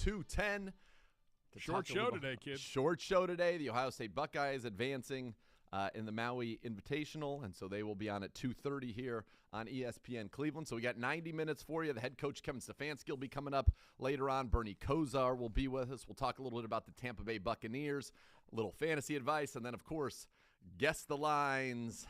2:10. Short show today, kid. Short show today. The Ohio State Buckeyes advancing in the Maui Invitational, and so they will be on at 2:30 here on ESPN Cleveland. So we got 90 minutes for you. The head coach, Kevin Stefanski, will be coming up later on. Bernie Kosar will be with us. We'll talk a little bit about the Tampa Bay Buccaneers, a little fantasy advice, and then, of course, guess the lines.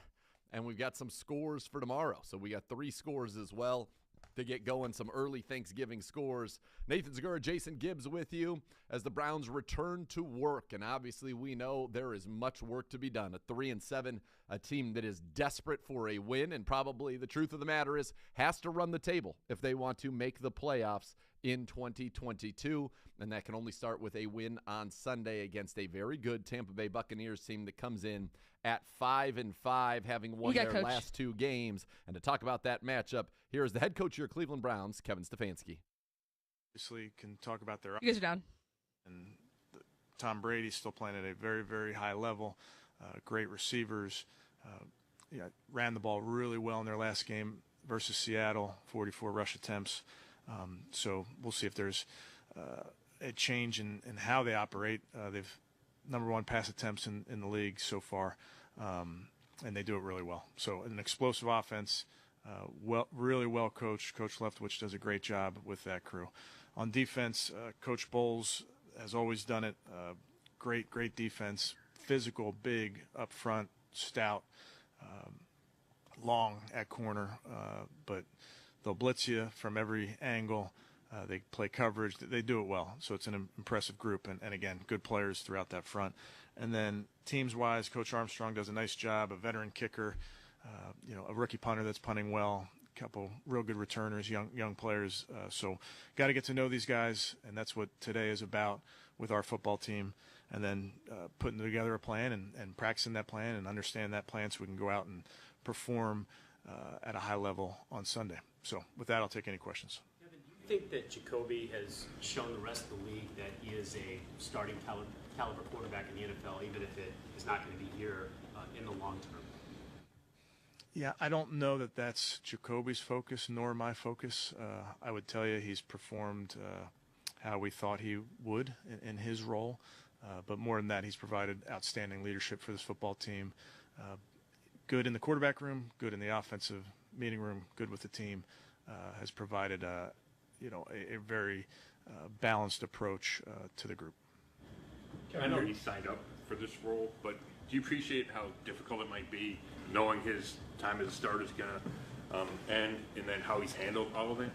And we've got some scores for tomorrow. So we got 3 scores as well to get going, some early Thanksgiving scores. Nathan Zagura, Jason Gibbs with you as the Browns return to work. And obviously we know there is much work to be done. A 3-7, a team that is desperate for a win, and probably the truth of the matter is has to run the table if they want to make the playoffs in 2022. And that can only start with a win on Sunday against a very good Tampa Bay Buccaneers team that comes in at 5-5, having won their last 2 games. And to talk about that matchup, here is the head coach of your Cleveland Browns, Kevin Stefanski. Obviously, can talk about their. You guys are down. And Tom Brady still playing at a very, very high level. Great receivers. Ran the ball really well in their last game versus Seattle. 44 rush attempts. So we'll see if there's a change in how they operate. They've #1 pass attempts in the league so far, and they do it really well. So an explosive offense, really well coached. Coach Leftwich does a great job with that crew. On defense, Coach Bowles has always done it. Great defense, physical, big up front, stout, long at corner, but they'll blitz you from every angle. They play coverage. They do it well. So it's an impressive group. And again, good players throughout that front. And then teams-wise, Coach Armstrong does a nice job, a veteran kicker, a rookie punter that's punting well, a couple real good returners, young players. So got to get to know these guys, and that's what today is about with our football team. And then putting together a plan and practicing that plan and understand that plan so we can go out and perform at a high level on Sunday. So with that, I'll take any questions. Kevin, do you think that Jacoby has shown the rest of the league that he is a starting caliber quarterback in the NFL, even if it is not going to be here in the long term? Yeah, I don't know that that's Jacoby's focus nor my focus. I would tell you he's performed how we thought he would in his role. But more than that, he's provided outstanding leadership for this football team. Good in the quarterback room, good in the offensive meeting room, good with the team. Has provided a very balanced approach to the group. I know he signed up for this role, but do you appreciate how difficult it might be knowing his time as a starter is going to end, and then how he's handled all of it?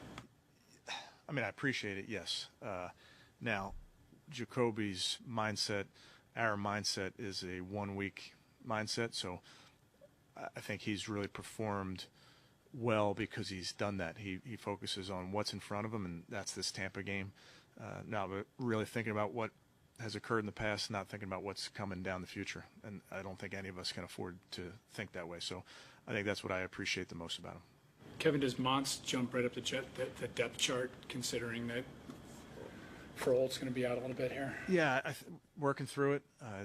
I mean, I appreciate it, yes. Now, Jacoby's mindset, our mindset is a 1-week mindset, so I think he's really performed well because he's done that. He focuses on what's in front of him, and that's this Tampa game. Now, but really thinking about what has occurred in the past, not thinking about what's coming down the future. And I don't think any of us can afford to think that way. So I think that's what I appreciate the most about him. Kevin, does Montz jump right up the depth chart, considering that Frohl's going to be out a little bit here? Yeah, working through it.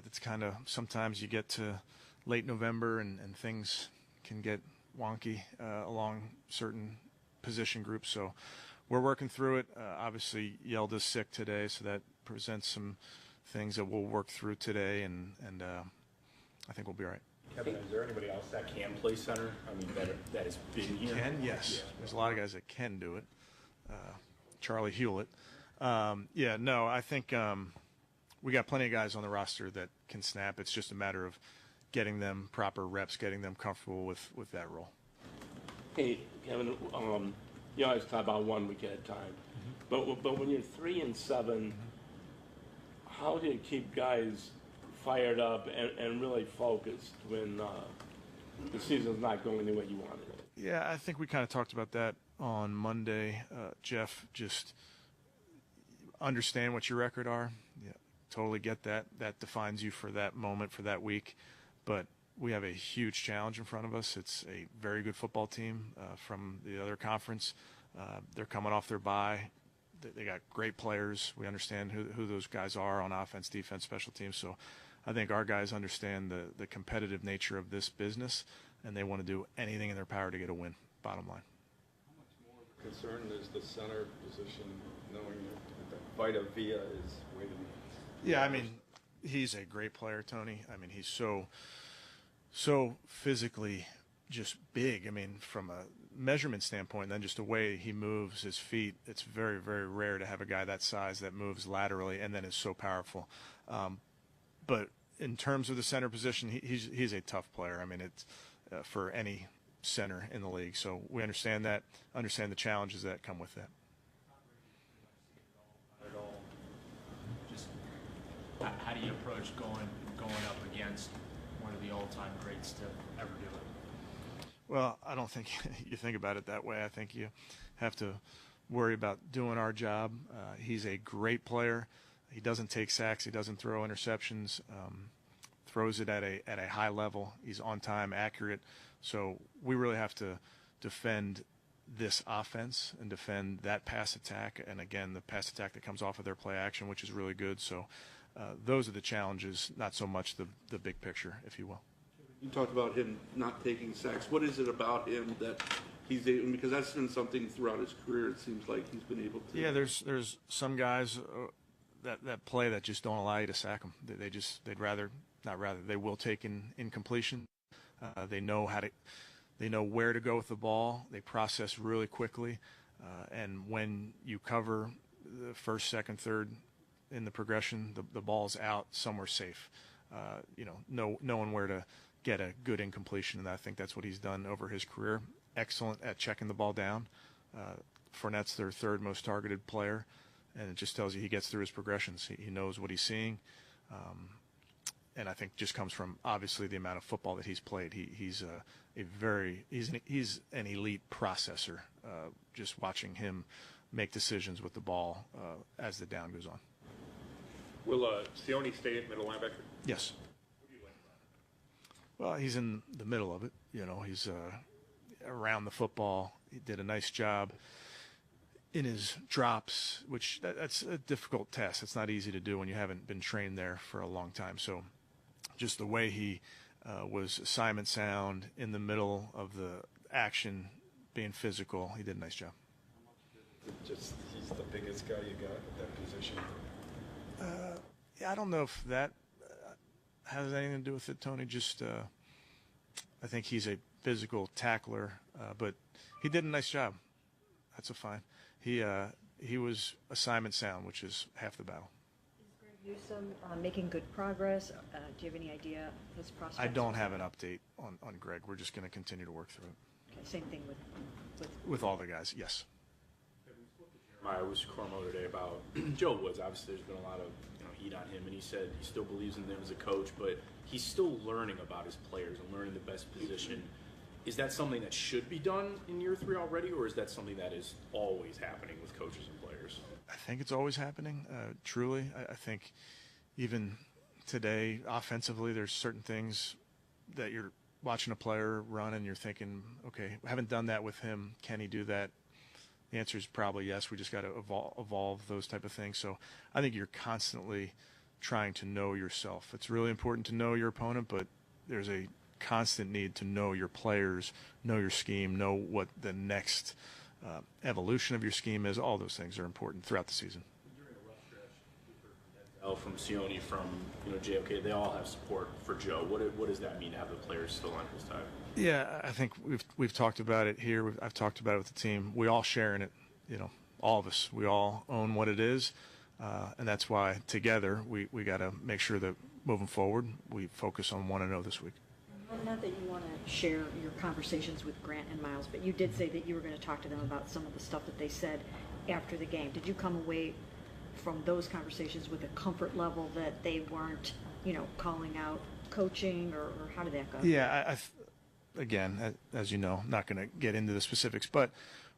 It's kind of sometimes you get to late November and things can get wonky along certain position groups. So we're working through it. Obviously, Yelda's sick today, so that presents some things that we'll work through today, and I think we'll be all right. Kevin, is there anybody else that can play center? I mean, that has been here? Can, yes. Yeah. There's a lot of guys that can do it. Charlie Hewlett. I think we got plenty of guys on the roster that can snap. It's just a matter of getting them proper reps, getting them comfortable with that role. Hey, Kevin, you always talk about 1 week at a time. Mm-hmm. But when you're 3-7, how do you keep guys fired up and really focused when the season's not going the way you wanted it? Yeah, I think we kind of talked about that on Monday. Jeff, just understand what your record are. Yeah, totally get that. That defines you for that moment, for that week. But we have a huge challenge in front of us. It's a very good football team from the other conference. They're coming off their bye. They got great players. We understand who those guys are on offense, defense, special teams. So I think our guys understand the competitive nature of this business, and they want to do anything in their power to get a win, bottom line. How much more of a concern is the center position, knowing that Vita Vea is waiting. Yeah, I mean, he's a great player, Tony. I mean, he's so physically just big. I mean, from a measurement standpoint, then just the way he moves his feet, it's very, very rare to have a guy that size that moves laterally and then is so powerful. But in terms of the center position, he's a tough player. I mean, it's for any center in the league. So we understand that, understand the challenges that come with that. Just how do you approach going up against one of the all-time greats to ever do it? Well, I don't think you think about it that way. I think you have to worry about doing our job. He's a great player. He doesn't take sacks. He doesn't throw interceptions. Throws it at a high level. He's on time, accurate. So we really have to defend this offense and defend that pass attack. And again, the pass attack that comes off of their play action, which is really good. So those are the challenges, not so much the big picture, if you will. You talked about him not taking sacks. What is it about him that he's able, because that's been something throughout his career, it seems like he's been able to. Yeah, there's some guys that play that just don't allow you to sack them. They will take incompletion. They know where to go with the ball. They process really quickly. And when you cover the first, second, third in the progression, the ball's out somewhere safe. Knowing where to get a good incompletion, and I think that's what he's done over his career. Excellent at checking the ball down. Fournette's their third most targeted player, and it just tells you he gets through his progressions. He knows what he's seeing, and I think just comes from obviously the amount of football that he's played. He's an elite processor. Just watching him make decisions with the ball as the down goes on. Will Sione stay at middle linebacker? Yes. Well, he's in the middle of it. He's around the football. He did a nice job in his drops, which that's a difficult test. It's not easy to do when you haven't been trained there for a long time. So just the way he was assignment sound in the middle of the action, being physical, he did a nice job. Just he's the biggest guy you got at that position. Yeah, I don't know if that has anything to do with it, Tony. Just I think he's a physical tackler, but he did a nice job. That's a fine. He was assignment sound, which is half the battle. Is Greg Newsome making good progress? Do you have any idea his prospects? I don't have an update on Greg. We're just going to continue to work through it. Okay, same thing with all the guys. Yes. I was Cormo today about Joe Woods. Obviously, there's been a lot of heat on him, and he said he still believes in them as a coach, but he's still learning about his players and learning the best position. Is that something that should be done in year 3 already, or is that something that is always happening with coaches and players? I think it's always happening. Truly, I think even today, offensively, there's certain things that you're watching a player run and you're thinking, okay, I haven't done that with him. Can he do that? The answer is probably yes. We just got to evolve those type of things. So I think you're constantly trying to know yourself. It's really important to know your opponent, but there's a constant need to know your players, know your scheme, know what the next evolution of your scheme is. All those things are important throughout the season. During a rough stretch, from Sione, from JOK, they all have support for Joe. What does that mean to have the players still on his side? Yeah, I think we've talked about it here. I've talked about it with the team. We all share in it. All of us. We all own what it is, and that's why together we got to make sure that moving forward we focus on 1-0 this week. Not that you want to share your conversations with Grant and Miles, but you did say that you were going to talk to them about some of the stuff that they said after the game. Did you come away from those conversations with a comfort level that they weren't, calling out coaching, or how did that go? Yeah, again, as you know, I'm not going to get into the specifics, but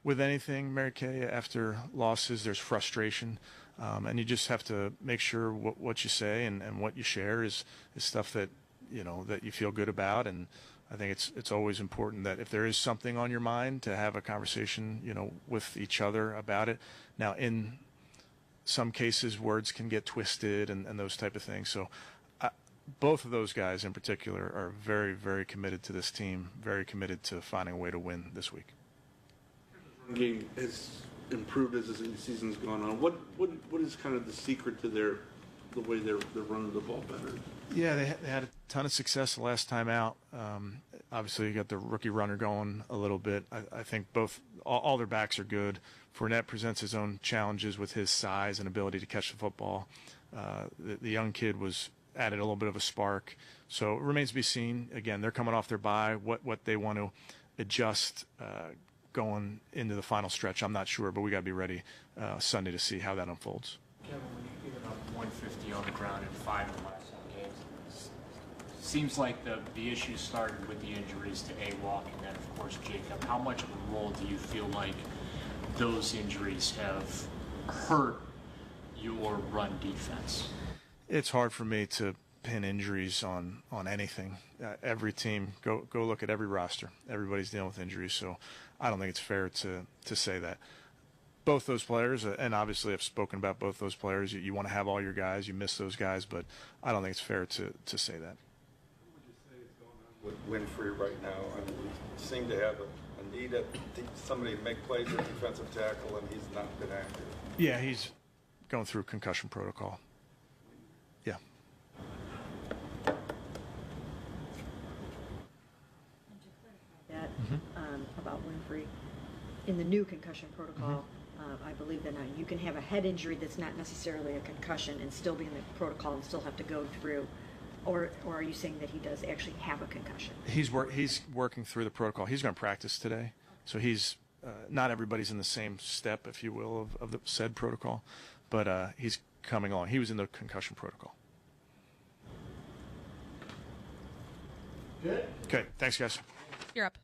with anything, Mary Kay, after losses, there's frustration, and you just have to make sure what you say and what you share is stuff that that you feel good about. And I think it's always important that if there is something on your mind, to have a conversation, with each other about it. Now, in some cases, words can get twisted and those type of things. So both of those guys in particular are very, very committed to this team, very committed to finding a way to win this week. Game has improved as the season's gone on. What is kind of the secret to the way they're running the ball better? Yeah, they had a ton of success the last time out. Obviously, you got the rookie runner going a little bit. I think all their backs are good. Fournette presents his own challenges with his size and ability to catch the football. The young kid added a little bit of a spark. So it remains to be seen. Again, they're coming off their bye. What they want to adjust going into the final stretch, I'm not sure, but we got to be ready Sunday to see how that unfolds. Kevin, when you've given up 150 on the ground in 5 of the last 7 games, seems like the issue started with the injuries to A-Walk and then, of course, Jacob. How much of a role do you feel like those injuries have hurt your run defense? It's hard for me to pin injuries on anything. Every team, go look at every roster. Everybody's dealing with injuries, so I don't think it's fair to say that. Both those players, and obviously I've spoken about both those players, you want to have all your guys, you miss those guys, but I don't think it's fair to say that. What would you say is going on with Winfrey right now? I mean, we seem to have a need at somebody to make plays at defensive tackle, and he's not been active. Yeah, he's going through concussion protocol. Yeah. That about Winfrey in the new concussion protocol. I believe that you can have a head injury that's not necessarily a concussion and still be in the protocol and still have to go through, or are you saying that he does actually have a concussion? He's working through the protocol. He's going to practice today, so he's not everybody's in the same step, if you will, of the said protocol, but he's coming along. He was in the concussion protocol. Good. Okay, thanks, guys. You're up.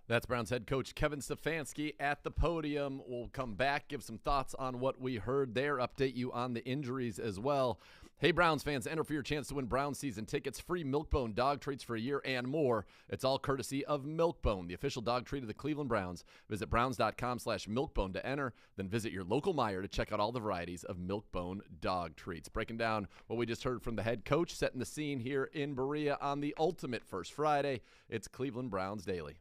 That's Browns head coach Kevin Stefanski at the podium. We'll come back, give some thoughts on what we heard there, update you on the injuries as well. Hey, Browns fans, enter for your chance to win Browns season tickets, free Milk-Bone dog treats for a year and more. It's all courtesy of Milk-Bone, the official dog treat of the Cleveland Browns. Visit browns.com/milkbone to enter, then visit your local Meijer to check out all the varieties of Milk-Bone dog treats. Breaking down what we just heard from the head coach, setting the scene here in Berea on the ultimate First Friday. It's Cleveland Browns Daily.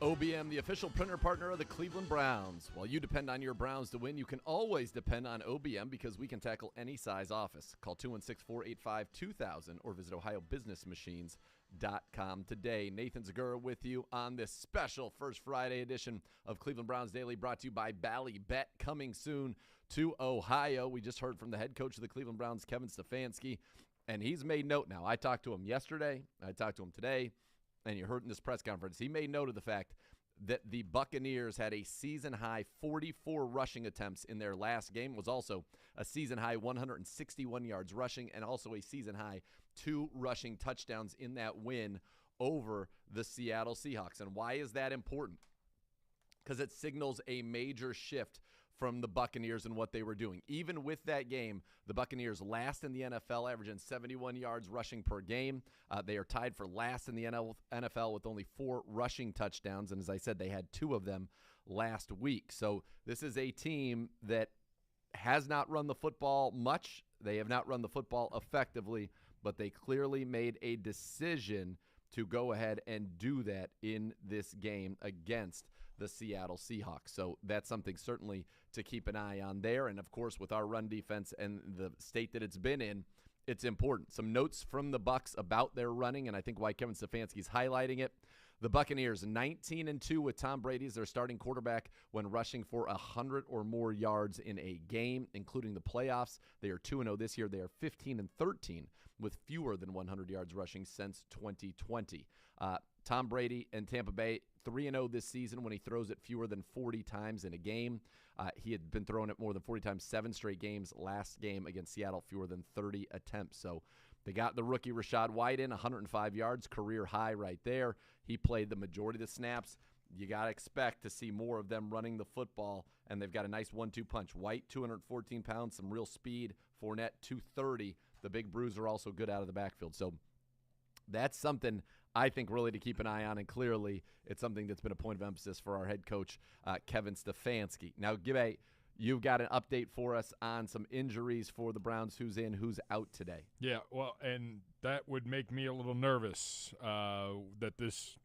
OBM, the official printer partner of the Cleveland Browns. While you depend on your Browns to win, you can always depend on OBM because we can tackle any size office. Call 216-485-2000 or visit ohiobusinessmachines.com today. Nathan Zagura with you on this special First Friday edition of Cleveland Browns Daily, brought to you by Bally Bet, coming soon to Ohio. We just heard from the head coach of the Cleveland Browns, Kevin Stefanski, and he's made note now. I talked to him yesterday. I talked to him today. And you heard in this press conference, he made note of the fact that the Buccaneers had a season-high 44 rushing attempts in their last game. It was also a season-high 161 yards rushing and also a season-high 2 rushing touchdowns in that win over the Seattle Seahawks. And why is that important? Because it signals a major shift from the Buccaneers and what they were doing. Even with that game, the Buccaneers last in the NFL, averaging 71 yards rushing per game. They are tied for last in the NFL with only 4 rushing touchdowns, and as I said, they had 2 of them last week. So this is a team that has not run the football much. They have not run the football effectively, but they clearly made a decision to go ahead and do that in this game against the Seattle Seahawks. So that's something certainly to keep an eye on there. And, of course, with our run defense and the state that it's been in, it's important. Some notes from the Bucs about their running, and I think why Kevin Stefanski's highlighting it. The Buccaneers, 19-2 with Tom Brady as their starting quarterback when rushing for 100 or more yards in a game, including the playoffs. They are 2-0 this year. They are 15-13 with fewer than 100 yards rushing since 2020. Tom Brady and Tampa Bay, 3-0 this season when he throws it fewer than 40 times in a game. He had been throwing it more than 40 times 7 straight games. Last game against Seattle, fewer than 30 attempts. So they got the rookie Rashad White in, 105 yards, career high right there. He played the majority of the snaps. You got to expect to see more of them running the football, and they've got a nice 1-2 punch. White, 214 pounds, some real speed. Fournette, 230. The big bruiser also good out of the backfield. So that's something I think really to keep an eye on, and clearly it's something that's been a point of emphasis for our head coach, Kevin Stefanski. Now, Gibbe, you've got an update for us on some injuries for the Browns, who's in, who's out today. Yeah, well, and that would make me a little nervous that this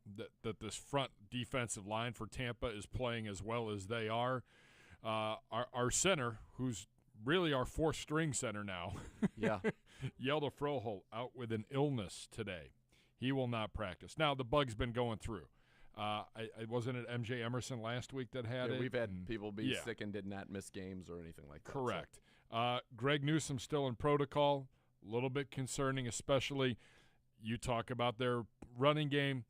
front defensive line for Tampa is playing as well as they are. Our center, who's really our 4th-string center now, yeah, Yelda Froholt out with an illness today. He will not practice. Now, the bug's been going through. Wasn't it MJ Emerson last week that had it? We've had people be sick and did not miss games or anything like that. Correct. So. Greg Newsome still in protocol. A little bit concerning, especially you talk about their running game.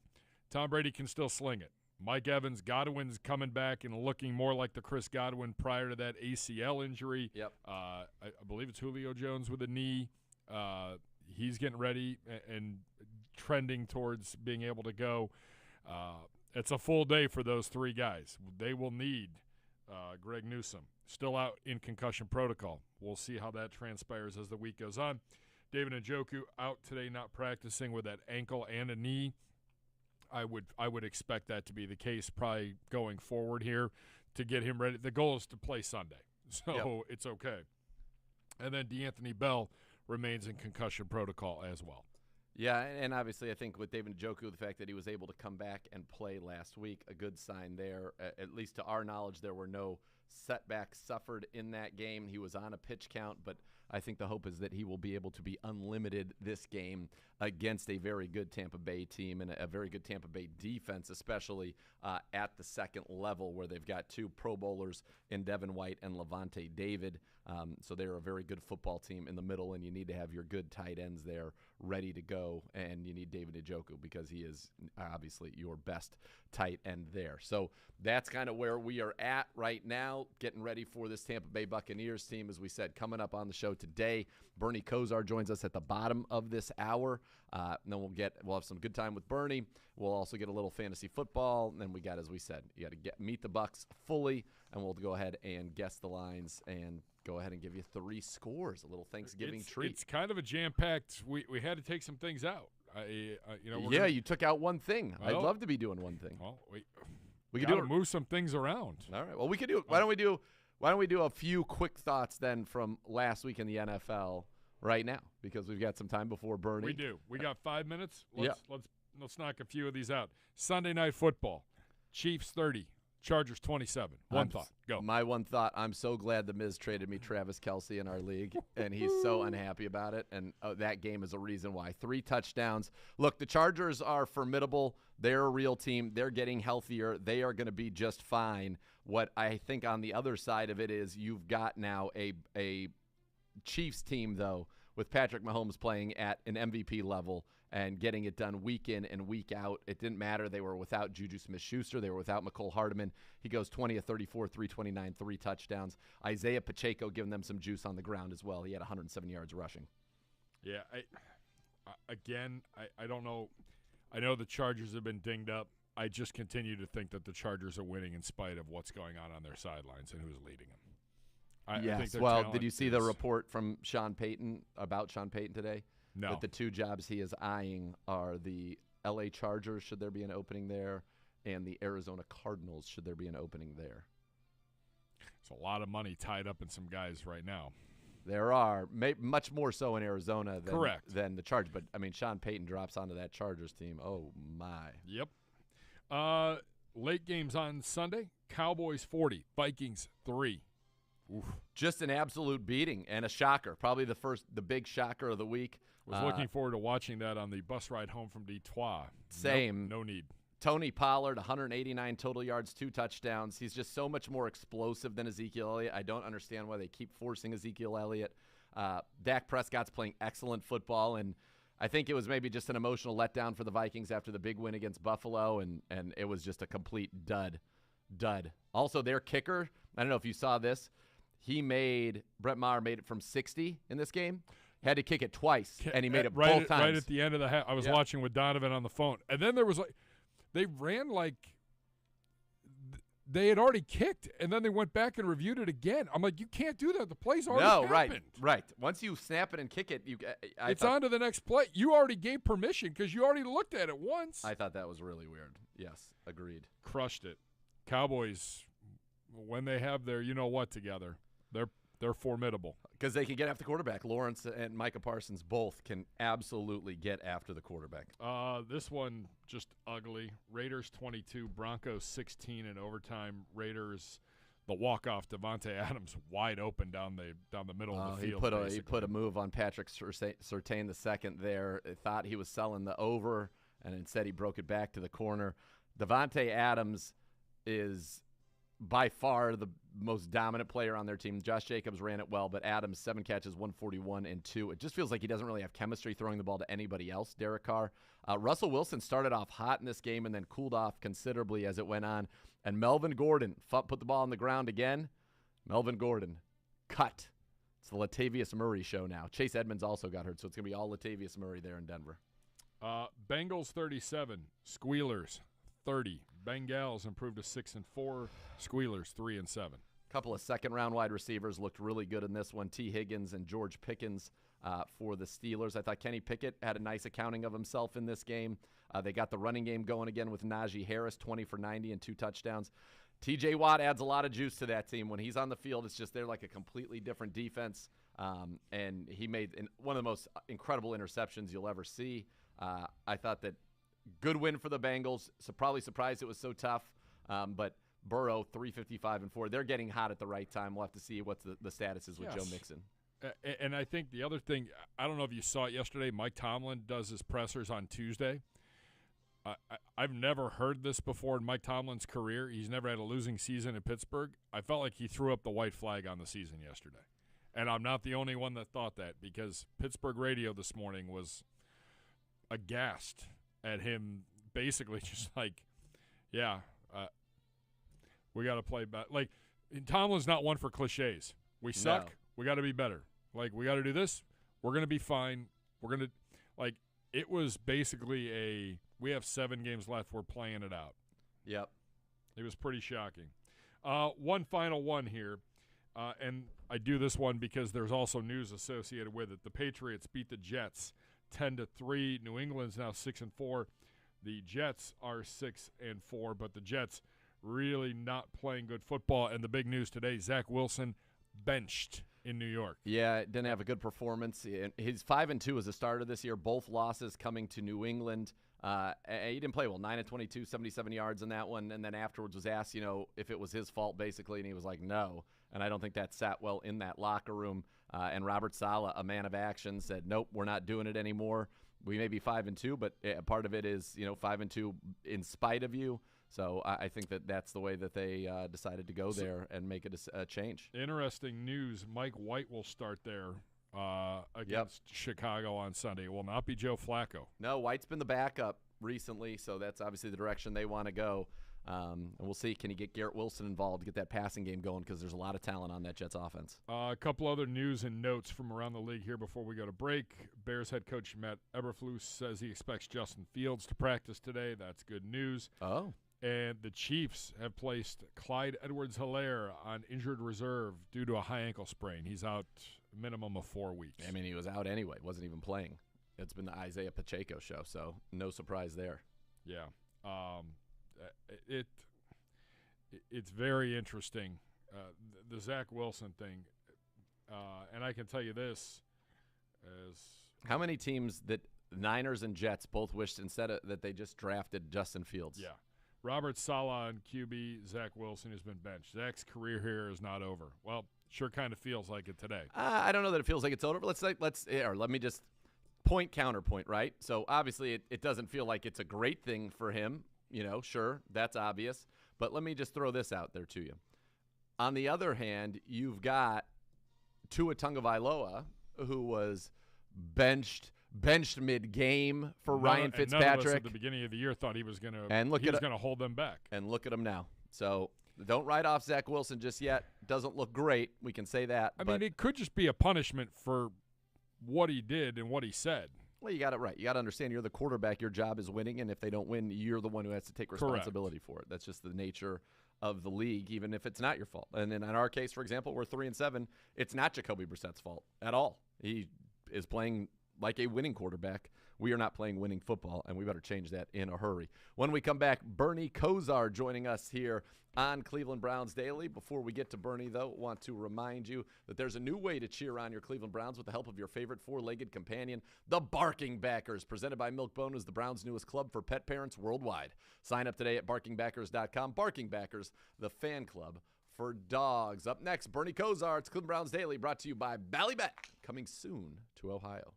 Tom Brady can still sling it. Mike Evans, Godwin's coming back and looking more like the Chris Godwin prior to that ACL injury. Yep. I believe it's Julio Jones with a knee. He's getting ready and trending towards being able to go. It's a full day for those 3 guys. They will need Greg Newsome, still out in concussion protocol. We'll see how that transpires as the week goes on. David Njoku out today, not practicing with that ankle and a knee. I would expect that to be the case probably going forward here to get him ready. The goal is to play Sunday, so It's okay. And then DeAnthony Bell remains in concussion protocol as well. Yeah, and obviously I think with David Njoku, the fact that he was able to come back and play last week, a good sign there. At least to our knowledge, there were no setbacks suffered in that game. He was on a pitch count, but I think the hope is that he will be able to be unlimited this game against a very good Tampa Bay team and a very good Tampa Bay defense, especially at the second level where they've got 2 Pro Bowlers in Devin White and Levante David. So they're a very good football team in the middle, and you need to have your good tight ends there ready to go, and you need David Njoku because he is obviously your best tight end there. So that's kind of where we are at right now, getting ready for this Tampa Bay Buccaneers team, as we said, coming up on the show today. Bernie Kosar joins us at the bottom of this hour. And then we'll have some good time with Bernie. We'll also get a little fantasy football. And then we got, as we said, you got to meet the Bucs fully, and we'll go ahead and guess the lines and go ahead and give you 3 scores, a little Thanksgiving treat. It's kind of a jam-packed. We had to take some things out. You took out one thing. I'd love to be doing one thing. Well, we could move some things around. All right. Well, we could do it. Why don't we do a few quick thoughts then from last week in the NFL right now, because we've got some time before Bernie. We do. We got 5 minutes. Let's knock a few of these out. Sunday Night Football. Chiefs 30, Chargers 27. One thought. Go. My one thought, I'm so glad the Miz traded me Travis Kelce in our league, and he's so unhappy about it. And that game is a reason why. 3 touchdowns. Look, the Chargers are formidable. They're a real team. They're getting healthier. They are going to be just fine. What I think on the other side of it is you've got now a Chiefs team, though, with Patrick Mahomes playing at an MVP level and getting it done week in and week out. It didn't matter. They were without Juju Smith-Schuster. They were without McCole Hardman. He goes 20 of 34, 329, 3 touchdowns. Isaiah Pacheco giving them some juice on the ground as well. He had 107 yards rushing. Yeah, I don't know. I know the Chargers have been dinged up. I just continue to think that the Chargers are winning in spite of what's going on their sidelines and who's leading them. Yes. Well, did you see the report from Sean Payton about Sean Payton today? No. That the 2 jobs he is eyeing are the L.A. Chargers, should there be an opening there, and the Arizona Cardinals, should there be an opening there. It's a lot of money tied up in some guys right now. There are, much more so in Arizona than the Chargers. But, I mean, Sean Payton drops onto that Chargers team. Oh, my. Yep. Late games on Sunday, Cowboys 40, Vikings 3. Oof. Just an absolute beating and a shocker. Probably the big shocker of the week. Was looking forward to watching that on the bus ride home from Detroit. Same. Nope, no need. Tony Pollard, 189 total yards, 2 touchdowns. He's just so much more explosive than Ezekiel Elliott. I don't understand why they keep forcing Ezekiel Elliott. Dak Prescott's playing excellent football, and I think it was maybe just an emotional letdown for the Vikings after the big win against Buffalo, and it was just a complete dud. Also, their kicker, I don't know if you saw this, Brett Maher made it from 60 in this game. Had to kick it twice, and he made it both times. Right at the end of the half. I was watching with Donovan on the phone. And then there was they ran they had already kicked, and then they went back and reviewed it again. I'm like, you can't do that. The play's already happened. Right. Once you snap it and kick it, it's on to the next play. You already gave permission because you already looked at it once. I thought that was really weird. Yes, agreed. Crushed it. Cowboys, when they have their you-know-what together, they're formidable. Because they can get after the quarterback. Lawrence and Micah Parsons both can absolutely get after the quarterback. This one just ugly. Raiders 22, Broncos 16 in overtime. Raiders, the walk-off, Devontae Adams wide open down the middle of the field. He put a move on Patrick Surtain the second there. Thought he was selling the over, and instead he broke it back to the corner. Devontae Adams is by far the most dominant player on their team. Josh Jacobs ran it well, but Adams, 7 catches, 141 and 2. It just feels like he doesn't really have chemistry throwing the ball to anybody else. Derek Carr. Russell Wilson started off hot in this game and then cooled off considerably as it went on. And Melvin Gordon put the ball on the ground again. Melvin Gordon cut. It's the Latavius Murray show now. Chase Edmonds also got hurt, so it's going to be all Latavius Murray there in Denver. Bengals 37, Squealers 30. Bengals improved to 6-4. Squealers 3-7. Couple of second-round wide receivers looked really good in this one. T. Higgins and George Pickens for the Steelers. I thought Kenny Pickett had a nice accounting of himself in this game. They got the running game going again with Najee Harris, 20 for 90 and 2 touchdowns. T.J. Watt adds a lot of juice to that team. When he's on the field, it's just they're like a completely different defense. And he made one of the most incredible interceptions you'll ever see. I thought that good win for the Bengals. So probably surprised it was so tough. But Burrow, 355 and 4. They're getting hot at the right time. We'll have to see what the status is with Joe Mixon. And I think the other thing, I don't know if you saw it yesterday, Mike Tomlin does his pressers on Tuesday. I've never heard this before in Mike Tomlin's career. He's never had a losing season in Pittsburgh. I felt like he threw up the white flag on the season yesterday. And I'm not the only one that thought that, because Pittsburgh radio this morning was aghast at him, basically just like, we got to play better. Like, Tomlin's not one for cliches. We suck. No. We got to be better. Like, we got to do this. We're going to be fine. We're going to, like, it was basically we have 7 games left. We're playing it out. Yep. It was pretty shocking. One final one here, and I do this one because there's also news associated with it. The Patriots beat the Jets 10-3. New England's now 6-4. The Jets are 6-4, but the Jets really not playing good football. And the big news today, Zach Wilson benched in New York. Yeah, didn't have a good performance. He's 5-2 as a starter this year. Both losses coming to New England. He didn't play well. 9 of 22, 77 yards in that one. And then afterwards was asked, if it was his fault, basically. And he was like, no. And I don't think that sat well in that locker room. And Robert Saleh, a man of action, said, nope, we're not doing it anymore. We may be 5-2, but part of it is, 5-2 in spite of you. So I think that's the way that they decided to go there and make it a change. Interesting news. Mike White will start there against Chicago on Sunday. It will not be Joe Flacco. No, White's been the backup recently, so that's obviously the direction they want to go. And we'll see, can he get Garrett Wilson involved, get that passing game going, because there's a lot of talent on that Jets offense. A couple other news and notes from around the league here before we go to break. Bears head coach Matt Eberflus says he expects Justin Fields to practice today. That's good news. Oh. And the Chiefs have placed Clyde Edwards-Helaire on injured reserve due to a high ankle sprain. He's out a minimum of 4 weeks. I mean, he was out anyway. Wasn't even playing. It's been the Isaiah Pacheco show, so no surprise there. Yeah. It's very interesting, the Zach Wilson thing. And I can tell you this. How many teams that Niners and Jets both wished that they just drafted Justin Fields? Yeah. Robert Saleh on QB, Zach Wilson has been benched. Zach's career here is not over. Well, sure kind of feels like it today. I don't know that it feels like it's over. Let me just counterpoint, right? So obviously it doesn't feel like it's a great thing for him. Sure, that's obvious. But let me just throw this out there to you. On the other hand, you've got Tua Tagovailoa, who was benched mid-game for Ryan Fitzpatrick. None of us at the beginning of the year thought he was going to hold them back. And look at him now. So don't write off Zach Wilson just yet. Doesn't look great. We can say that. I mean, it could just be a punishment for what he did and what he said. Well, you got it right. You got to understand you're the quarterback. Your job is winning, and if they don't win, you're the one who has to take responsibility for it. That's just the nature of the league, even if it's not your fault. And in our case, for example, we're 3-7. It's not Jacoby Brissett's fault at all. He is playing like a winning quarterback. We are not playing winning football, and we better change that in a hurry. When we come back, Bernie Kosar joining us here on Cleveland Browns Daily. Before we get to Bernie, though, I want to remind you that there's a new way to cheer on your Cleveland Browns with the help of your favorite four-legged companion, the Barking Backers, presented by Milk-Bone, is the Browns' newest club for pet parents worldwide. Sign up today at barkingbackers.com. Barking Backers, the fan club for dogs. Up next, Bernie Kosar. It's Cleveland Browns Daily, brought to you by Ballybet, coming soon to Ohio.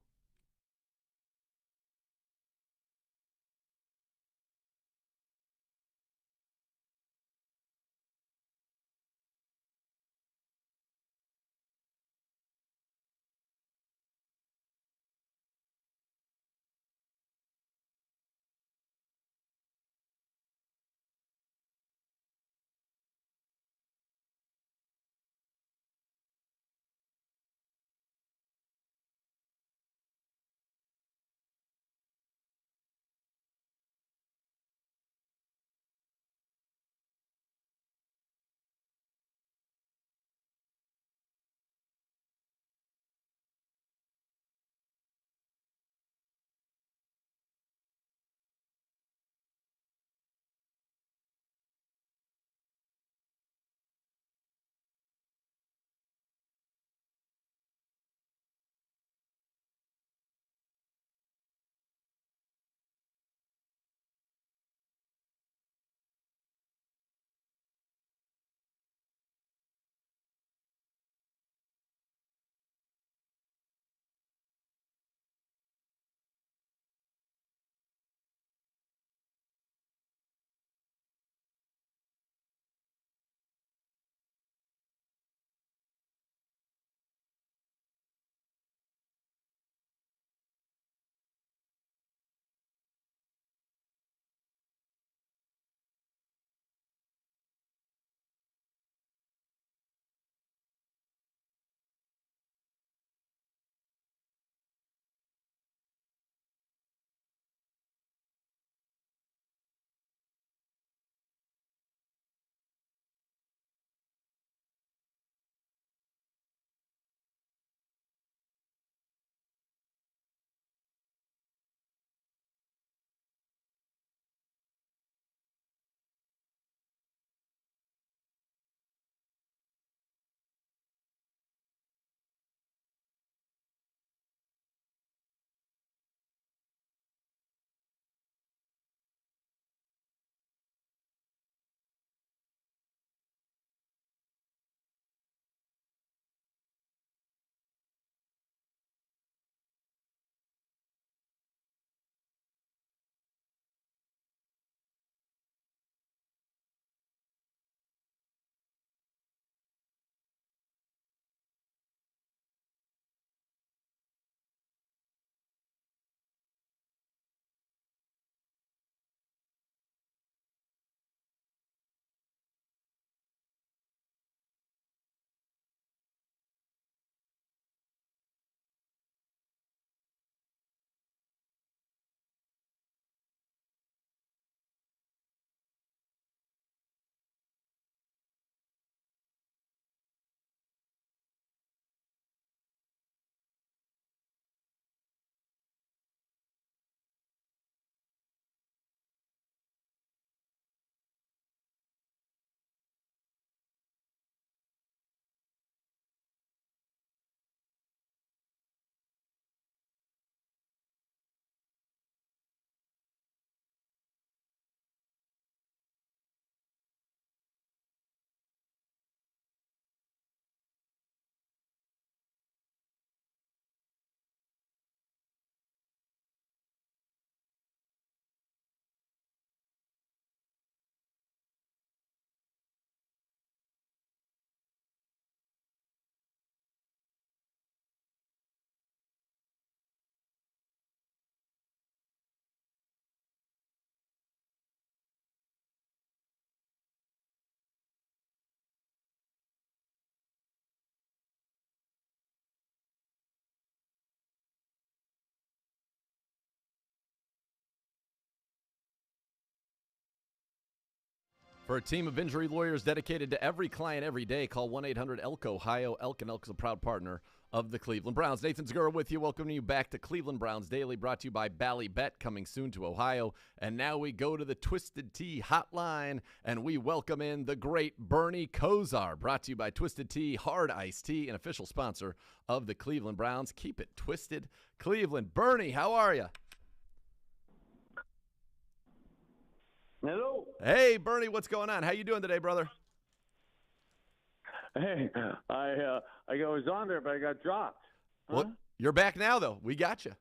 For a team of injury lawyers dedicated to every client every day, call 1-800-ELK-OHIO. Elk & Elk is a proud partner of the Cleveland Browns. Nathan Segura with you. Welcoming you back to Cleveland Browns Daily, brought to you by Bally Bet, coming soon to Ohio. And now we go to the Twisted Tea hotline, and we welcome in the great Bernie Kosar, brought to you by Twisted Tea, hard iced tea, an official sponsor of the Cleveland Browns. Keep it twisted, Cleveland. Bernie, how are you? Hello. Hey, Bernie, what's going on? How you doing today, brother? Hey, I was on there, but I got dropped. Huh? Well, you're back now, though. We got you.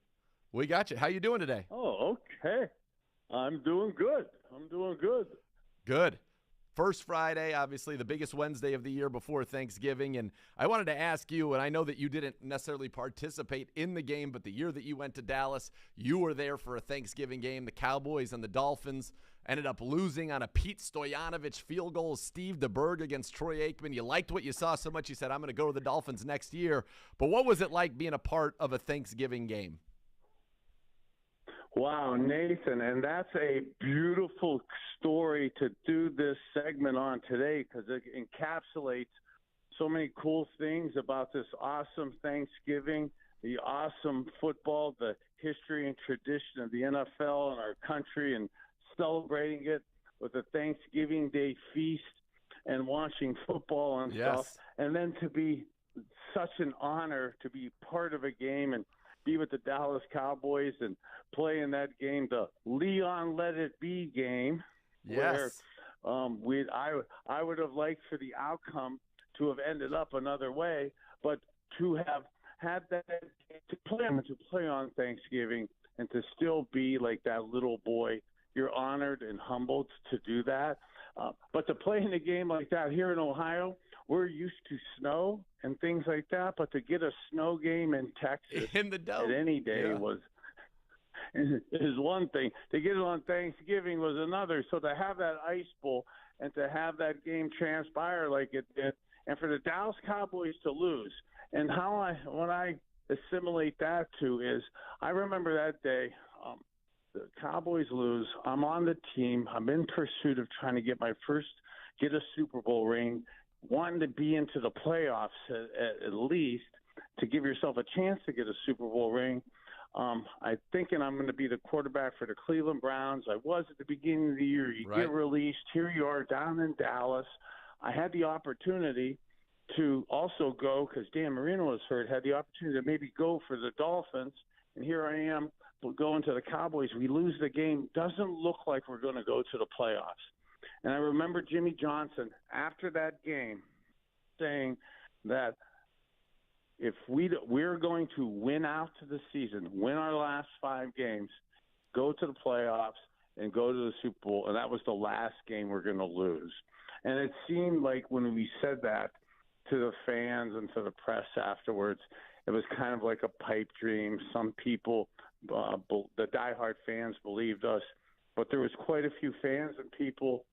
How you doing today? Oh, okay. I'm doing good. Good. First Friday, obviously the biggest Wednesday of the year before Thanksgiving. And I wanted to ask you, and I know that you didn't necessarily participate in the game, but the year that you went to Dallas, you were there for a Thanksgiving game. The Cowboys and the Dolphins ended up losing on a Pete Stoyanovich field goal. Steve DeBerg against Troy Aikman. You liked what you saw so much, you said, I'm going to go to the Dolphins next year. But what was it like being a part of a Thanksgiving game? Wow, Nathan, and that's a beautiful story to do this segment on today because it encapsulates so many cool things about this awesome Thanksgiving, the awesome football, the history and tradition of the NFL and our country, and celebrating it with a Thanksgiving Day feast and watching football and stuff. And then to be such an honor to be part of a game and be with the Dallas Cowboys and play in that game, the Leon Let It Be game. Yes. Where I would have liked for the outcome to have ended up another way, but to have had that to play on Thanksgiving and to still be like that little boy, you're honored and humbled to do that. But to play in a game like that here in Ohio, we're used to snow and things like that, but to get a snow game in Texas in the dome at any day is one thing. To get it on Thanksgiving was another. So to have that ice bowl and to have that game transpire like it did, and for the Dallas Cowboys to lose, and what I assimilate that to is, I remember that day. The Cowboys lose. I'm on the team. I'm in pursuit of trying to get a Super Bowl ring, wanting to be into the playoffs at least to give yourself a chance to get a Super Bowl ring. I'm thinking I'm going to be the quarterback for the Cleveland Browns. I was at the beginning of the year. You get released. Here you are down in Dallas. I had the opportunity to also go, because Dan Marino was hurt, had the opportunity to maybe go for the Dolphins. And here I am going to the Cowboys. We lose the game. Doesn't look like we're going to go to the playoffs. And I remember Jimmy Johnson after that game saying that if we're going to win out to the season, win our last 5 games, go to the playoffs, and go to the Super Bowl, and that was the last game we're going to lose. And it seemed like when we said that to the fans and to the press afterwards, it was kind of like a pipe dream. Some people, the diehard fans, believed us, but there was quite a few fans and people,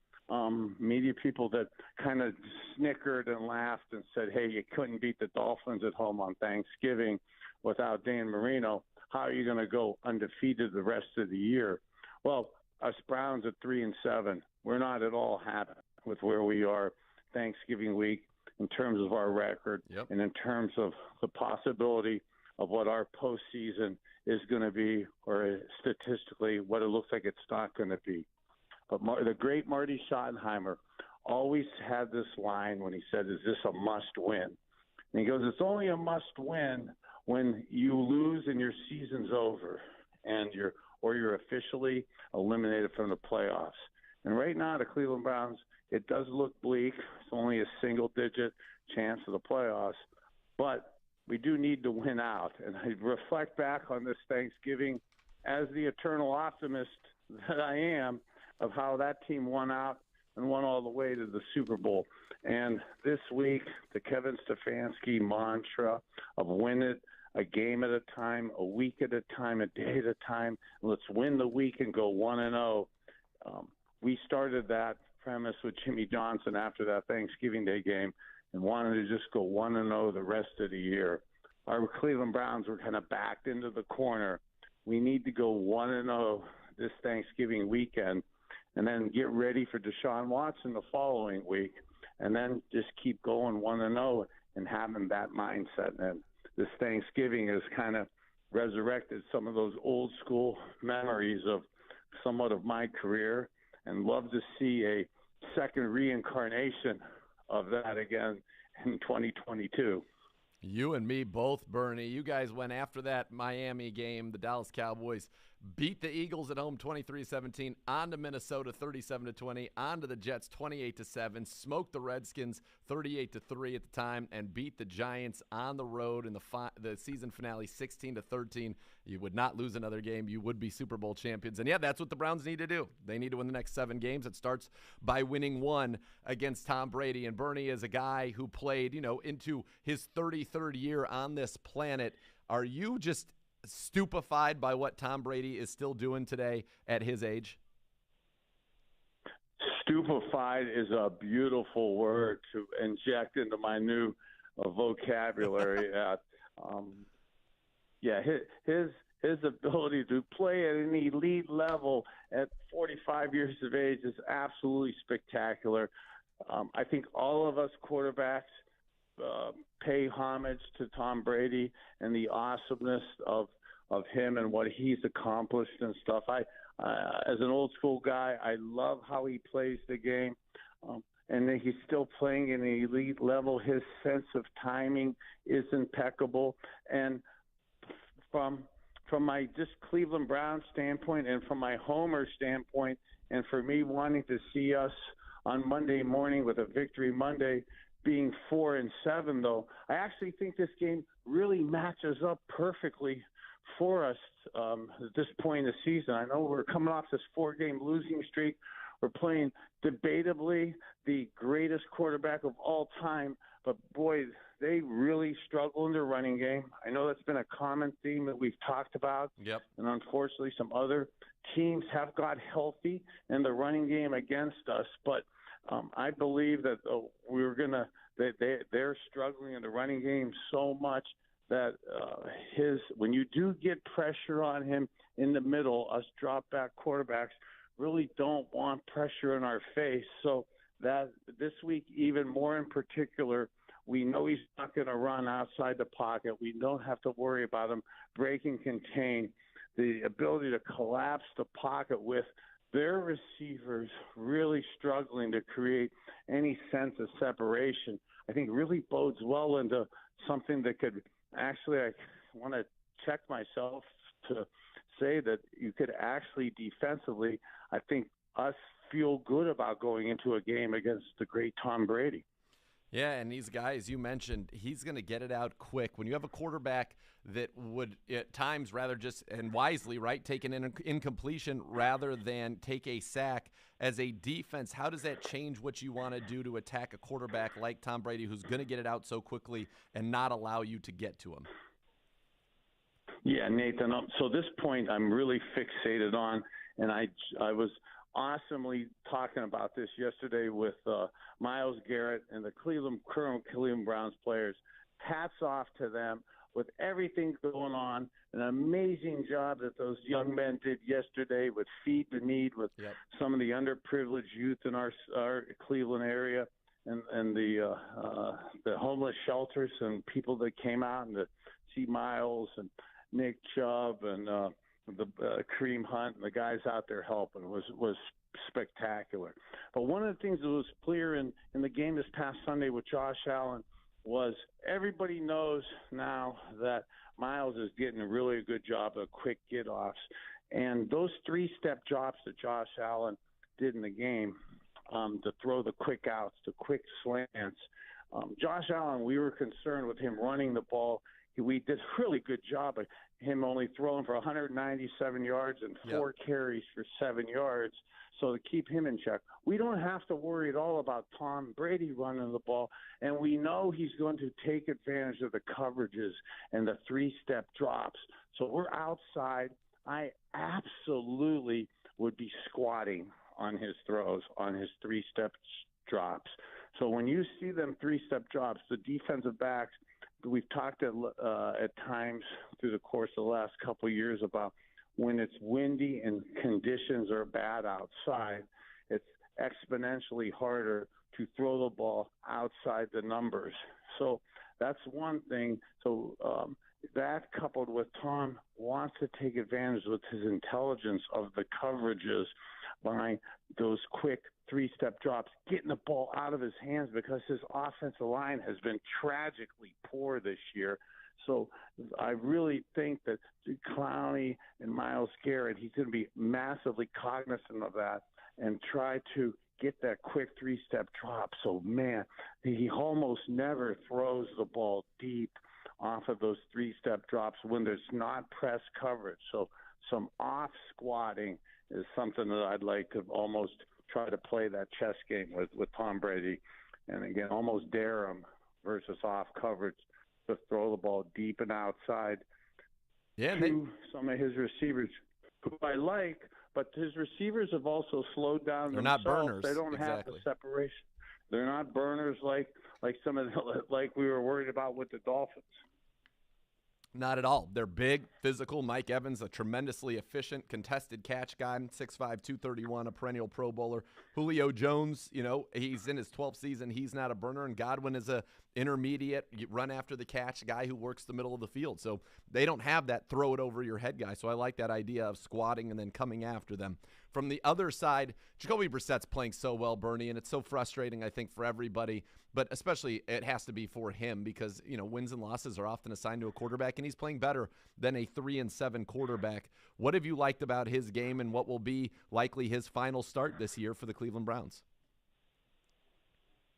media people, that kind of snickered and laughed and said, hey, you couldn't beat the Dolphins at home on Thanksgiving without Dan Marino. How are you going to go undefeated the rest of the year? Well, us Browns at 3-7, we're not at all happy with where we are Thanksgiving week in terms of our record and in terms of the possibility of what our postseason is going to be, or statistically what it looks like it's not going to be. But the great Marty Schottenheimer always had this line when he said, is this a must-win? And he goes, it's only a must-win when you lose and your season's over and you're officially eliminated from the playoffs. And right now, the Cleveland Browns, it does look bleak. It's only a single-digit chance of the playoffs. But we do need to win out. And I reflect back on this Thanksgiving as the eternal optimist that I am of how that team won out and won all the way to the Super Bowl. And this week, the Kevin Stefanski mantra of win it a game at a time, a week at a time, a day at a time. Let's win the week and go 1-0. We started that premise with Jimmy Johnson after that Thanksgiving Day game and wanted to just go 1-0 the rest of the year. Our Cleveland Browns were kind of backed into the corner. We need to go 1-0 this Thanksgiving weekend and then get ready for Deshaun Watson the following week, and then just keep going 1-0 and having that mindset. And this Thanksgiving has kind of resurrected some of those old school memories of somewhat of my career, and love to see a second reincarnation of that again in 2022. You and me both, Bernie. You guys went after that Miami game. The Dallas Cowboys beat the Eagles at home 23-17, on to Minnesota 37-20, on to the Jets 28-7, smoked the Redskins 38-3 at the time, and beat the Giants on the road in the season finale 16-13. You would not lose another game. You would be Super Bowl champions. And yeah, that's what the Browns need to do. They need to win the next 7 games. It starts by winning 1 against Tom Brady. And Bernie is a guy who played, into his 33rd year on this planet. Are you just stupefied by what Tom Brady is still doing today at his age? Stupefied is a beautiful word to inject into my new vocabulary. His ability to play at an elite level at 45 years of age is absolutely spectacular. I think all of us quarterbacks pay homage to Tom Brady and the awesomeness of him and what he's accomplished and stuff. As an old school guy, I love how he plays the game, and that he's still playing at an elite level. His sense of timing is impeccable, and from my just Cleveland Browns standpoint and from my Homer standpoint, and for me wanting to see us on Monday morning with a victory Monday being 4-7, though, I actually think this game really matches up perfectly for us at this point in the season. I know we're coming off this 4-game losing streak. We're playing debatably the greatest quarterback of all time, but boy, they really struggle in their running game. I know that's been a common theme that we've talked about. Yep. And unfortunately, some other teams have got healthy in the running game against us, but I believe that they're struggling in the running game so much that when you do get pressure on him in the middle, us drop back quarterbacks really don't want pressure in our face. So that this week, even more in particular, we know he's not going to run outside the pocket. We don't have to worry about him break and contain. The ability to collapse the pocket with their receivers really struggling to create any sense of separation, I think really bodes well into something that could actually, I want to check myself to say that you could actually defensively, I think, us feel good about going into a game against the great Tom Brady. Yeah, and these guys you mentioned, he's going to get it out quick. When you have a quarterback that would at times rather just, and wisely, right, take an incompletion rather than take a sack as a defense, how does that change what you want to do to attack a quarterback like Tom Brady who's going to get it out so quickly and not allow you to get to him? Yeah, Nathan, so this point I'm really fixated on, and I was awesomely talking about this yesterday with Myles Garrett and the current Cleveland Browns players. Hats off to them with everything going on. An amazing job that those young men did yesterday with Feed the Need, with some of the underprivileged youth in our Cleveland area, and the homeless shelters and people that came out and to see Myles and Nick Chubb and the Kareem Hunt and the guys out there helping was spectacular. But one of the things that was clear in the game this past Sunday with Josh Allen was everybody knows now that Myles is getting a really good job of quick get-offs. And those 3-step drops that Josh Allen did in the game, to throw the quick outs, the quick slants, Josh Allen, we were concerned with him running the ball. We did a really good job of him only throwing for 197 yards and 4 carries for 7 yards. So to keep him in check, we don't have to worry at all about Tom Brady running the ball. And we know he's going to take advantage of the coverages and the 3-step drops. So we're outside. I absolutely would be squatting on his throws, on his 3-step drops. So when you see them 3-step drops, the defensive backs, we've talked at times through the course of the last couple of years about when it's windy and conditions are bad outside, exponentially harder to throw the ball outside the numbers. So that's one thing. So that coupled with Tom wants to take advantage with his intelligence of the coverages by those quick three-step drops, getting the ball out of his hands because his offensive line has been tragically poor this year. So I really think that Clowney and Myles Garrett, he's going to be massively cognizant of that and try to get that quick three-step drop. So, man, he almost never throws the ball deep off of those three-step drops when there's not press coverage. So some off-squatting is something that I'd like to almost try to play that chess game with Tom Brady. And, again, almost dare him versus off coverage to throw the ball deep and outside to some of his receivers, who I like, but his receivers have also slowed down themselves. They're not burners. They don't have the separation. They're not burners like some of the, like we were worried about with the Dolphins. Not at all. They're big, physical. Mike Evans, a tremendously efficient contested catch guy, 6'5", 231, a perennial Pro Bowler. Julio Jones, he's in his 12th season. He's not a burner. And Godwin is a intermediate, run after the catch guy who works the middle of the field. So they don't have that throw it over your head guy. So I like that idea of squatting and then coming after them. From the other side, Jacoby Brissett's playing so well, Bernie, and it's so frustrating, I think, for everybody. But especially it has to be for him because, wins and losses are often assigned to a quarterback, and he's playing better than a 3-7 quarterback. What have you liked about his game and what will be likely his final start this year for the Cleveland Browns?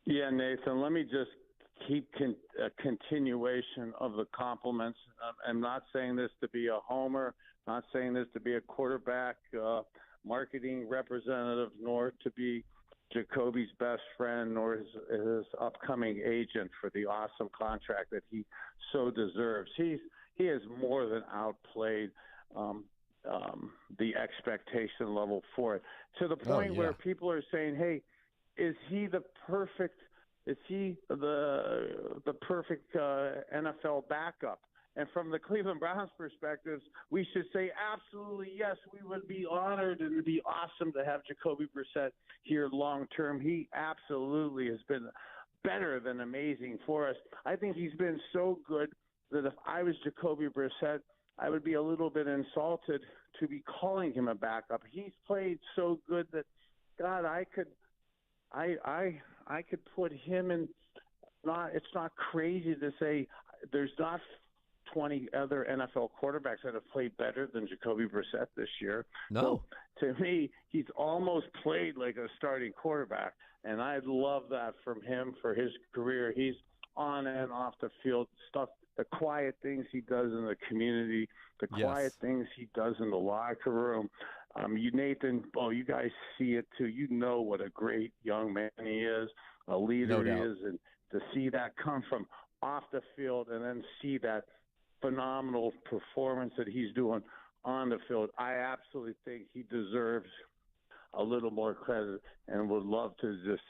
Yeah, Nathan, let me just keep a continuation of the compliments. I'm not saying this to be a homer, not saying this to be a quarterback marketing representative, nor to be Jacoby's best friend, nor his upcoming agent for the awesome contract that he so deserves. He has more than outplayed the expectation level for it, to the point where people are saying, "Hey, is he the perfect NFL backup?" And from the Cleveland Browns' perspectives, we should say absolutely yes. We would be honored, and it would be awesome to have Jacoby Brissett here long term. He absolutely has been better than amazing for us. I think he's been so good that if I was Jacoby Brissett, I would be a little bit insulted to be calling him a backup. He's played so good that, God, I could put him in. It's not crazy to say there's not 20 other NFL quarterbacks that have played better than Jacoby Brissett this year. No. So, to me, he's almost played like a starting quarterback, and I love that from him for his career. He's on and off the field stuff, the quiet things he does in the community, the quiet things he does in the locker room. Nathan, you guys see it too. You know what a great young man he is, a leader he is, and to see that come from off the field and then see that phenomenal performance that he's doing on the field, I absolutely think he deserves a little more credit and would love to just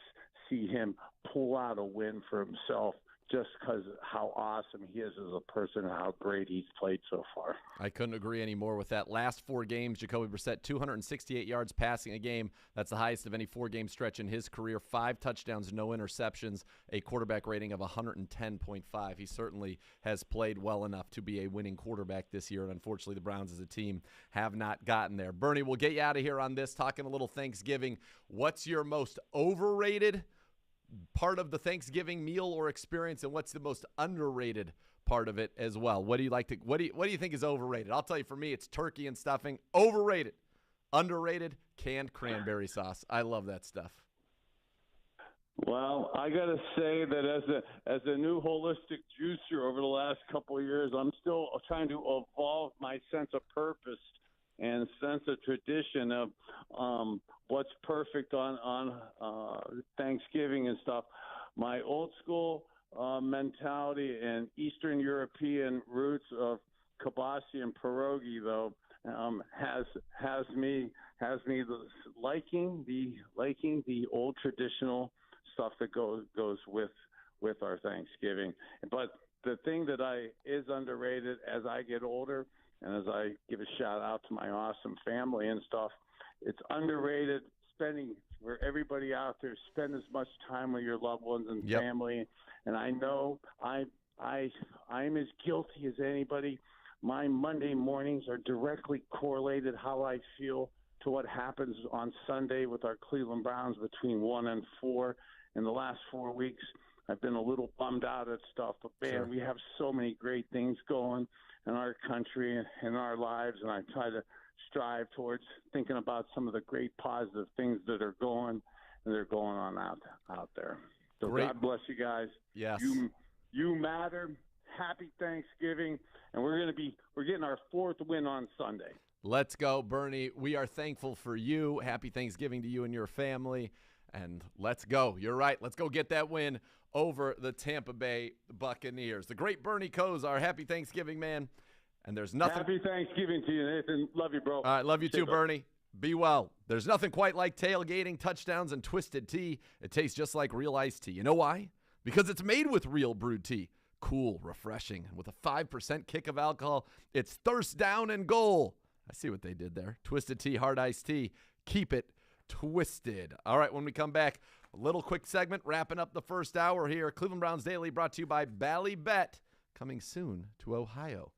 see him pull out a win for himself just because how awesome he is as a person and how great he's played so far. I couldn't agree any more with that. Last 4 games, Jacoby Brissett, 268 yards passing a game. That's the highest of any 4-game stretch in his career. 5 touchdowns, no interceptions, a quarterback rating of 110.5. He certainly has played well enough to be a winning quarterback this year, and unfortunately the Browns as a team have not gotten there. Bernie, we'll get you out of here on this, talking a little Thanksgiving. What's your most overrated part of the Thanksgiving meal or experience, and what's the most underrated part of it as well? What do you think is overrated? I'll tell you, for me, it's turkey and stuffing. Overrated. Underrated, canned cranberry sauce. I love that stuff. Well, I got to say that as a new holistic juicer over the last couple of years, I'm still trying to evolve my sense of purpose and sense of tradition of what's perfect on Thanksgiving and stuff. My old school mentality and Eastern European roots of kibasi and pierogi, though, has me liking the old traditional stuff that goes with our Thanksgiving. But the thing that is underrated as I get older, and as I give a shout out to my awesome family and stuff, it's underrated spending for everybody out there, spend as much time with your loved ones and Yep. family. And I know I'm as guilty as anybody. My Monday mornings are directly correlated how I feel to what happens on Sunday with our Cleveland Browns between 1 and 4. In the last 4 weeks, I've been a little bummed out at stuff, but man, Sure. we have so many great things going in our country and in our lives, and I try to strive towards thinking about some of the great positive things that are going on out there. So Great. God bless you guys. Yes. You matter. Happy Thanksgiving, and we're getting our 4th win on Sunday. Let's go, Bernie. We are thankful for you. Happy Thanksgiving to you and your family. And let's go. You're right. Let's go get that win over the Tampa Bay Buccaneers. The great Bernie Kosar. Happy Thanksgiving, man. And there's nothing. Happy Thanksgiving to you, Nathan. Love you, bro. All right, love you too, Bye. Bernie. Be well. There's nothing quite like tailgating, touchdowns, and twisted tea. It tastes just like real iced tea. You know why? Because it's made with real brewed tea. Cool, refreshing, and with a 5% kick of alcohol, it's thirst down and goal. I see what they did there. Twisted tea, hard iced tea. Keep it twisted. All right, when we come back, a little quick segment wrapping up the first hour here. Cleveland Browns Daily brought to you by Bally Bet, coming soon to Ohio.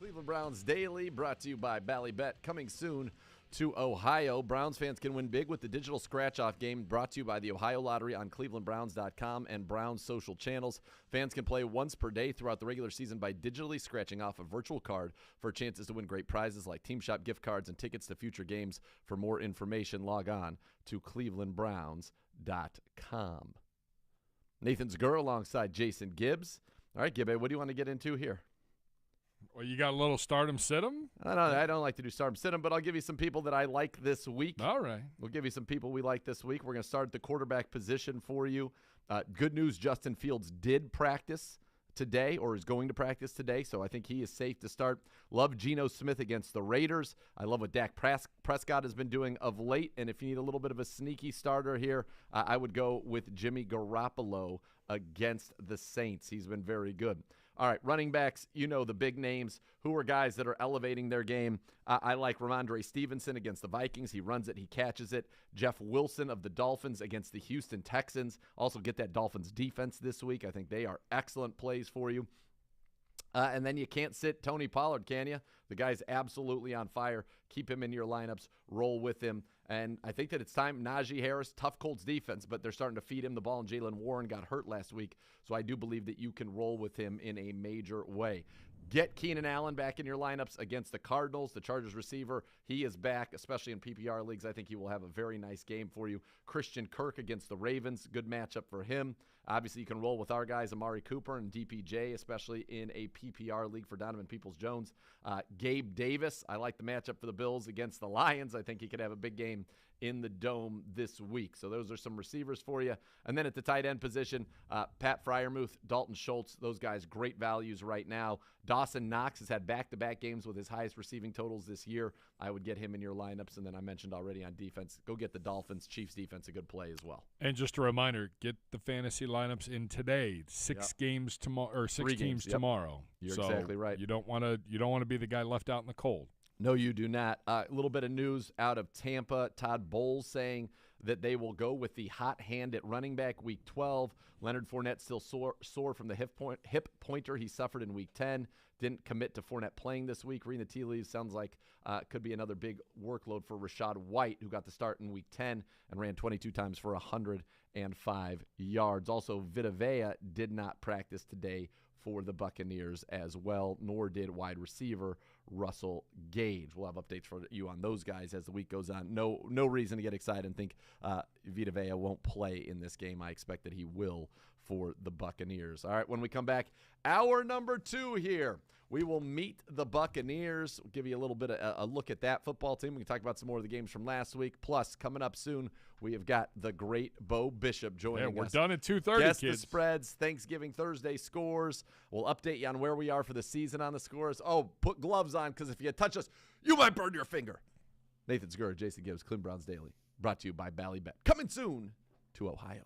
Cleveland Browns Daily, brought to you by Ballybet, coming soon to Ohio. Browns fans can win big with the digital scratch-off game, brought to you by the Ohio Lottery on clevelandbrowns.com and Browns social channels. Fans can play once per day throughout the regular season by digitally scratching off a virtual card for chances to win great prizes like Team Shop gift cards and tickets to future games. For more information, log on to clevelandbrowns.com. Nathan Zgur alongside Jason Gibbs. All right, Gibby, what do you want to get into here? Well, you got a little stardom sit-em? I don't like to do stardom sit-em, but I'll give you some people that I like this week. All right. We'll give you some people we like this week. We're going to start at the quarterback position for you. Good news, Justin Fields did practice today, or is going to practice today, so I think he is safe to start. Love Geno Smith against the Raiders. I love what Dak Prescott has been doing of late, and if you need a little bit of a sneaky starter here, I would go with Jimmy Garoppolo against the Saints. He's been very good. All right, running backs, you know the big names. Who are guys that are elevating their game? I like Ramondre Stevenson against the Vikings. He runs it, he catches it. Jeff Wilson of the Dolphins against the Houston Texans. Also get that Dolphins defense this week. I think they are excellent plays for you. And then you can't sit Tony Pollard, can you? The guy's absolutely on fire. Keep him in your lineups. Roll with him. And I think that it's time. Najee Harris, tough Colts defense, but they're starting to feed him the ball, and Jalen Warren got hurt last week. So I do believe that you can roll with him in a major way. Get Keenan Allen back in your lineups against the Cardinals, the Chargers receiver. He is back, especially in PPR leagues. I think he will have a very nice game for you. Christian Kirk against the Ravens, good matchup for him. Obviously, you can roll with our guys, Amari Cooper and DPJ, especially in a PPR league for Donovan Peoples-Jones. Gabe Davis, I like the matchup for the Bills against the Lions. I think he could have a big game in the Dome this week. So those are some receivers for you. And then at the tight end position, Pat Freiermuth, Dalton Schultz, those guys, great values right now. Dawson Knox has had back-to-back games with his highest receiving totals this year. I would get him in your lineups. And then I mentioned already on defense, go get the Dolphins. Chiefs defense, a good play as well. And just a reminder, get the fantasy lineups in today. 6 games tomorrow, or 6 3 teams games, tomorrow. You're so exactly right. You don't want to be the guy left out in the cold. No, you do not. A little bit of news out of Tampa. Todd Bowles saying that they will go with the hot hand at running back week 12. Leonard Fournette still sore from the hip pointer he suffered in week 10. Didn't commit to Fournette playing this week. Reading the tea leaves, sounds like could be another big workload for Rachaad White, who got the start in week 10 and ran 22 times for 105 yards. Also, Vita Vea did not practice today for the Buccaneers as well, nor did wide receiver Russell Gage. We'll have updates for you on those guys as the week goes on. No reason to get excited and think Vita Vea won't play in this game. I expect that he will for the Buccaneers. All right, when we come back, hour number 2 here. We will meet the Buccaneers. We'll give you a little bit of a look at that football team. We can talk about some more of the games from last week. Plus, coming up soon, we have got the great Bo Bishop joining us. We're done at 2:30, Guess kids. the spreads, Thanksgiving Thursday scores. We'll update you on where we are for the season on the scores. Oh, put gloves on, because if you touch us, you might burn your finger. Nathan Zgur, Jason Gibbs, Cleveland Browns Daily, brought to you by Ballybet. Coming soon to Ohio.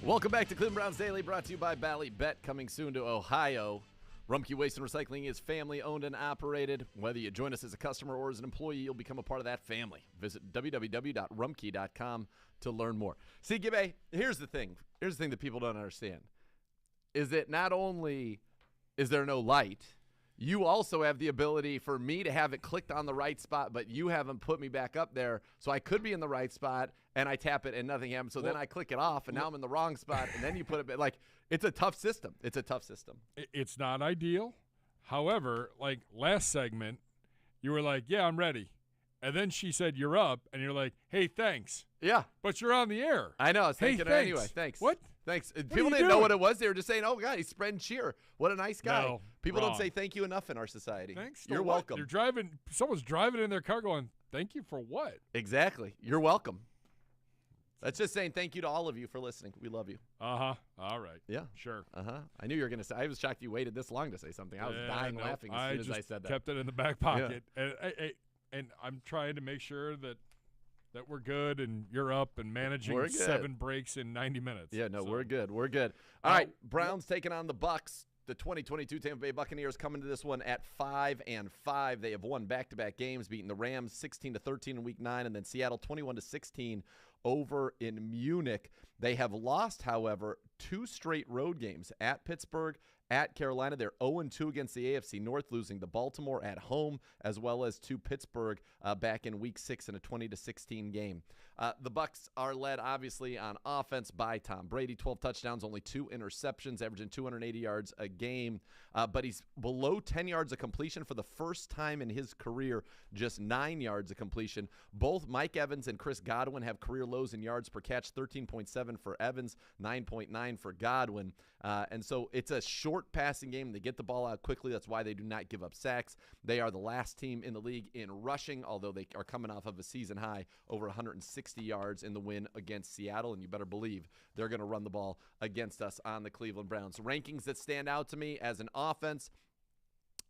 Welcome back to Cleveland Browns Daily, brought to you by Bally Bet, coming soon to Ohio. Rumpke Waste and Recycling is family-owned and operated. Whether you join us as a customer or as an employee, you'll become a part of that family. Visit www.rumpke.com to learn more. See, Gibbe, here's the thing. Here's the thing that people don't understand. Is that not only is there no light, you also have the ability for me to have it clicked on the right spot, but you haven't put me back up there, so I could be in the right spot, and I tap it and nothing happens. So then I click it off, and now I'm in the wrong spot, and then you put it like it's a tough system. It's a tough system. It's not ideal. However, like last segment, you were like, "Yeah, I'm ready," and then she said, "You're up," and you're like, "Hey, thanks." Yeah, but you're on the air. I know. I was hey, thinking thanks. anyway. Thanks. What? Thanks. What People didn't know what it was. They were just saying, "Oh God, he's spreading cheer. What a nice guy." No, People wrong. don't say thank you enough in our society. Thanks. You're what? welcome. You're driving. Someone's driving in their car, going, "Thank you for what?" Exactly. You're welcome. That's just saying thank you to all of you for listening. We love you. All right. Yeah. Sure. I knew you were going to say. I was shocked you waited this long to say something. I was dying laughing as soon as I said that. Kept it in the back pocket, and I'm trying to make sure that we're good and you're up and managing 7 breaks in 90 minutes. Yeah, no, we're good. We're good. All right, Browns taking on the Bucs. The 2022 Tampa Bay Buccaneers coming to this one at 5-5. They have won back-to-back games, beating the Rams 16-13 in Week 9, and then Seattle 21-16 over in Munich. They have lost, however, 2 straight road games at Pittsburgh, at Carolina. They're 0-2 against the AFC North, losing to Baltimore at home, as well as to Pittsburgh back in Week 6 in a 20-16 game. The Bucs are led, obviously, on offense by Tom Brady. 12 touchdowns, only 2 interceptions, averaging 280 yards a game. But he's below 10 yards of completion for the first time in his career, just 9 yards of completion. Both Mike Evans and Chris Godwin have career lows in yards per catch, 13.7 for Evans, 9.9 for Godwin. And so it's a short passing game. They get the ball out quickly. That's why they do not give up sacks. They are the last team in the league in rushing, although they are coming off of a season high over 160 yards in the win against Seattle, and you better believe they're going to run the ball against us on the Cleveland Browns. Rankings that stand out to me as an offense: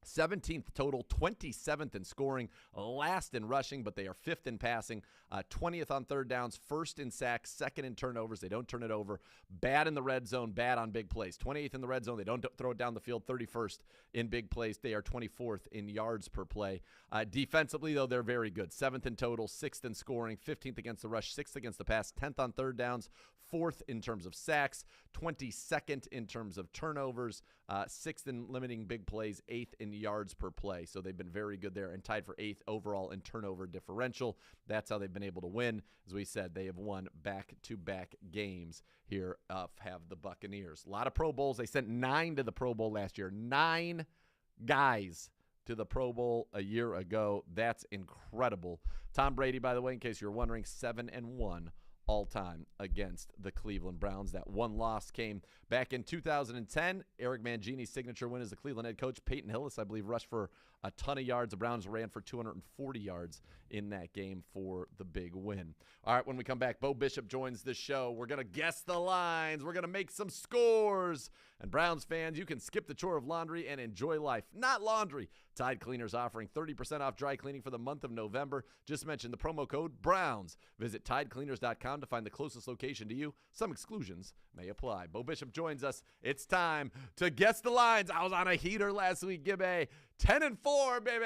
17th total, 27th in scoring, last in rushing, but they are 5th in passing, 20th on third downs, 1st in sacks, 2nd in turnovers. They don't turn it over. Bad in the red zone, bad on big plays. 28th in the red zone. They don't throw it down the field. 31st in big plays. They are 24th in yards per play. Defensively, though, they're very good. 7th in total, 6th in scoring, 15th against the rush, 6th against the pass, 10th on third downs, 4th in terms of sacks, 22nd in terms of turnovers, 6th in limiting big plays, 8th in yards per play. So they've been very good there and tied for 8th overall in turnover differential. That's how they've been able to win. As we said, they have won back-to-back games here have the Buccaneers. A lot of Pro Bowls. They sent 9 to the Pro Bowl last year. 9 guys to the Pro Bowl a year ago. That's incredible. Tom Brady, by the way, in case you're wondering, 7-1 all-time against the Cleveland Browns. That one loss came back in 2010. Eric Mangini's signature win as the Cleveland head coach. Peyton Hillis, I believe, rushed for a ton of yards. The Browns ran for 240 yards in that game for the big win. All right, when we come back, Bo Bishop joins the show. We're going to guess the lines. We're going to make some scores. And Browns fans, you can skip the chore of laundry and enjoy life. Not laundry. Tide Cleaners offering 30% off dry cleaning for the month of November. Just mention the promo code BROWNS. Visit TideCleaners.com to find the closest location to you. Some exclusions may apply. Bo Bishop joins us. It's time to guess the lines. I was on a heater last week, Gibby. 10-4, baby.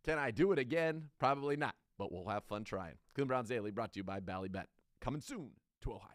Can I do it again? Probably not, but we'll have fun trying. Cleveland Browns Daily brought to you by Bally Bet. Coming soon to Ohio.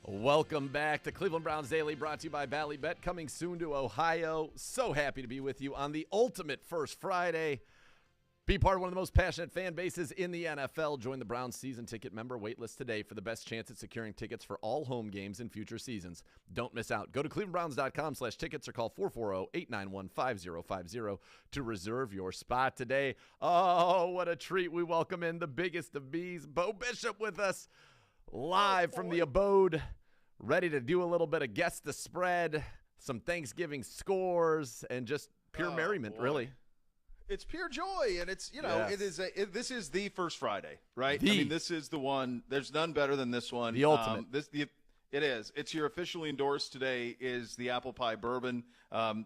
Welcome back to Cleveland Browns Daily, brought to you by Ballybet, coming soon to Ohio. So happy to be with you on the ultimate First Friday. Be part of one of the most passionate fan bases in the NFL. Join the Browns season ticket member waitlist today for the best chance at securing tickets for all home games in future seasons. Don't miss out. Go to clevelandbrowns.com/tickets or call 440-891-5050 to reserve your spot today. Oh, what a treat. We welcome in the biggest of bees, Bo Bishop, with us live from the abode, ready to do a little bit of guess the spread, some Thanksgiving scores, and just pure merriment, really. It's pure joy, and it's, Yes. this is the First Friday, right? The- I mean, this is the one. There's none better than this one. The ultimate. It is. It's your officially endorsed today is the apple pie bourbon.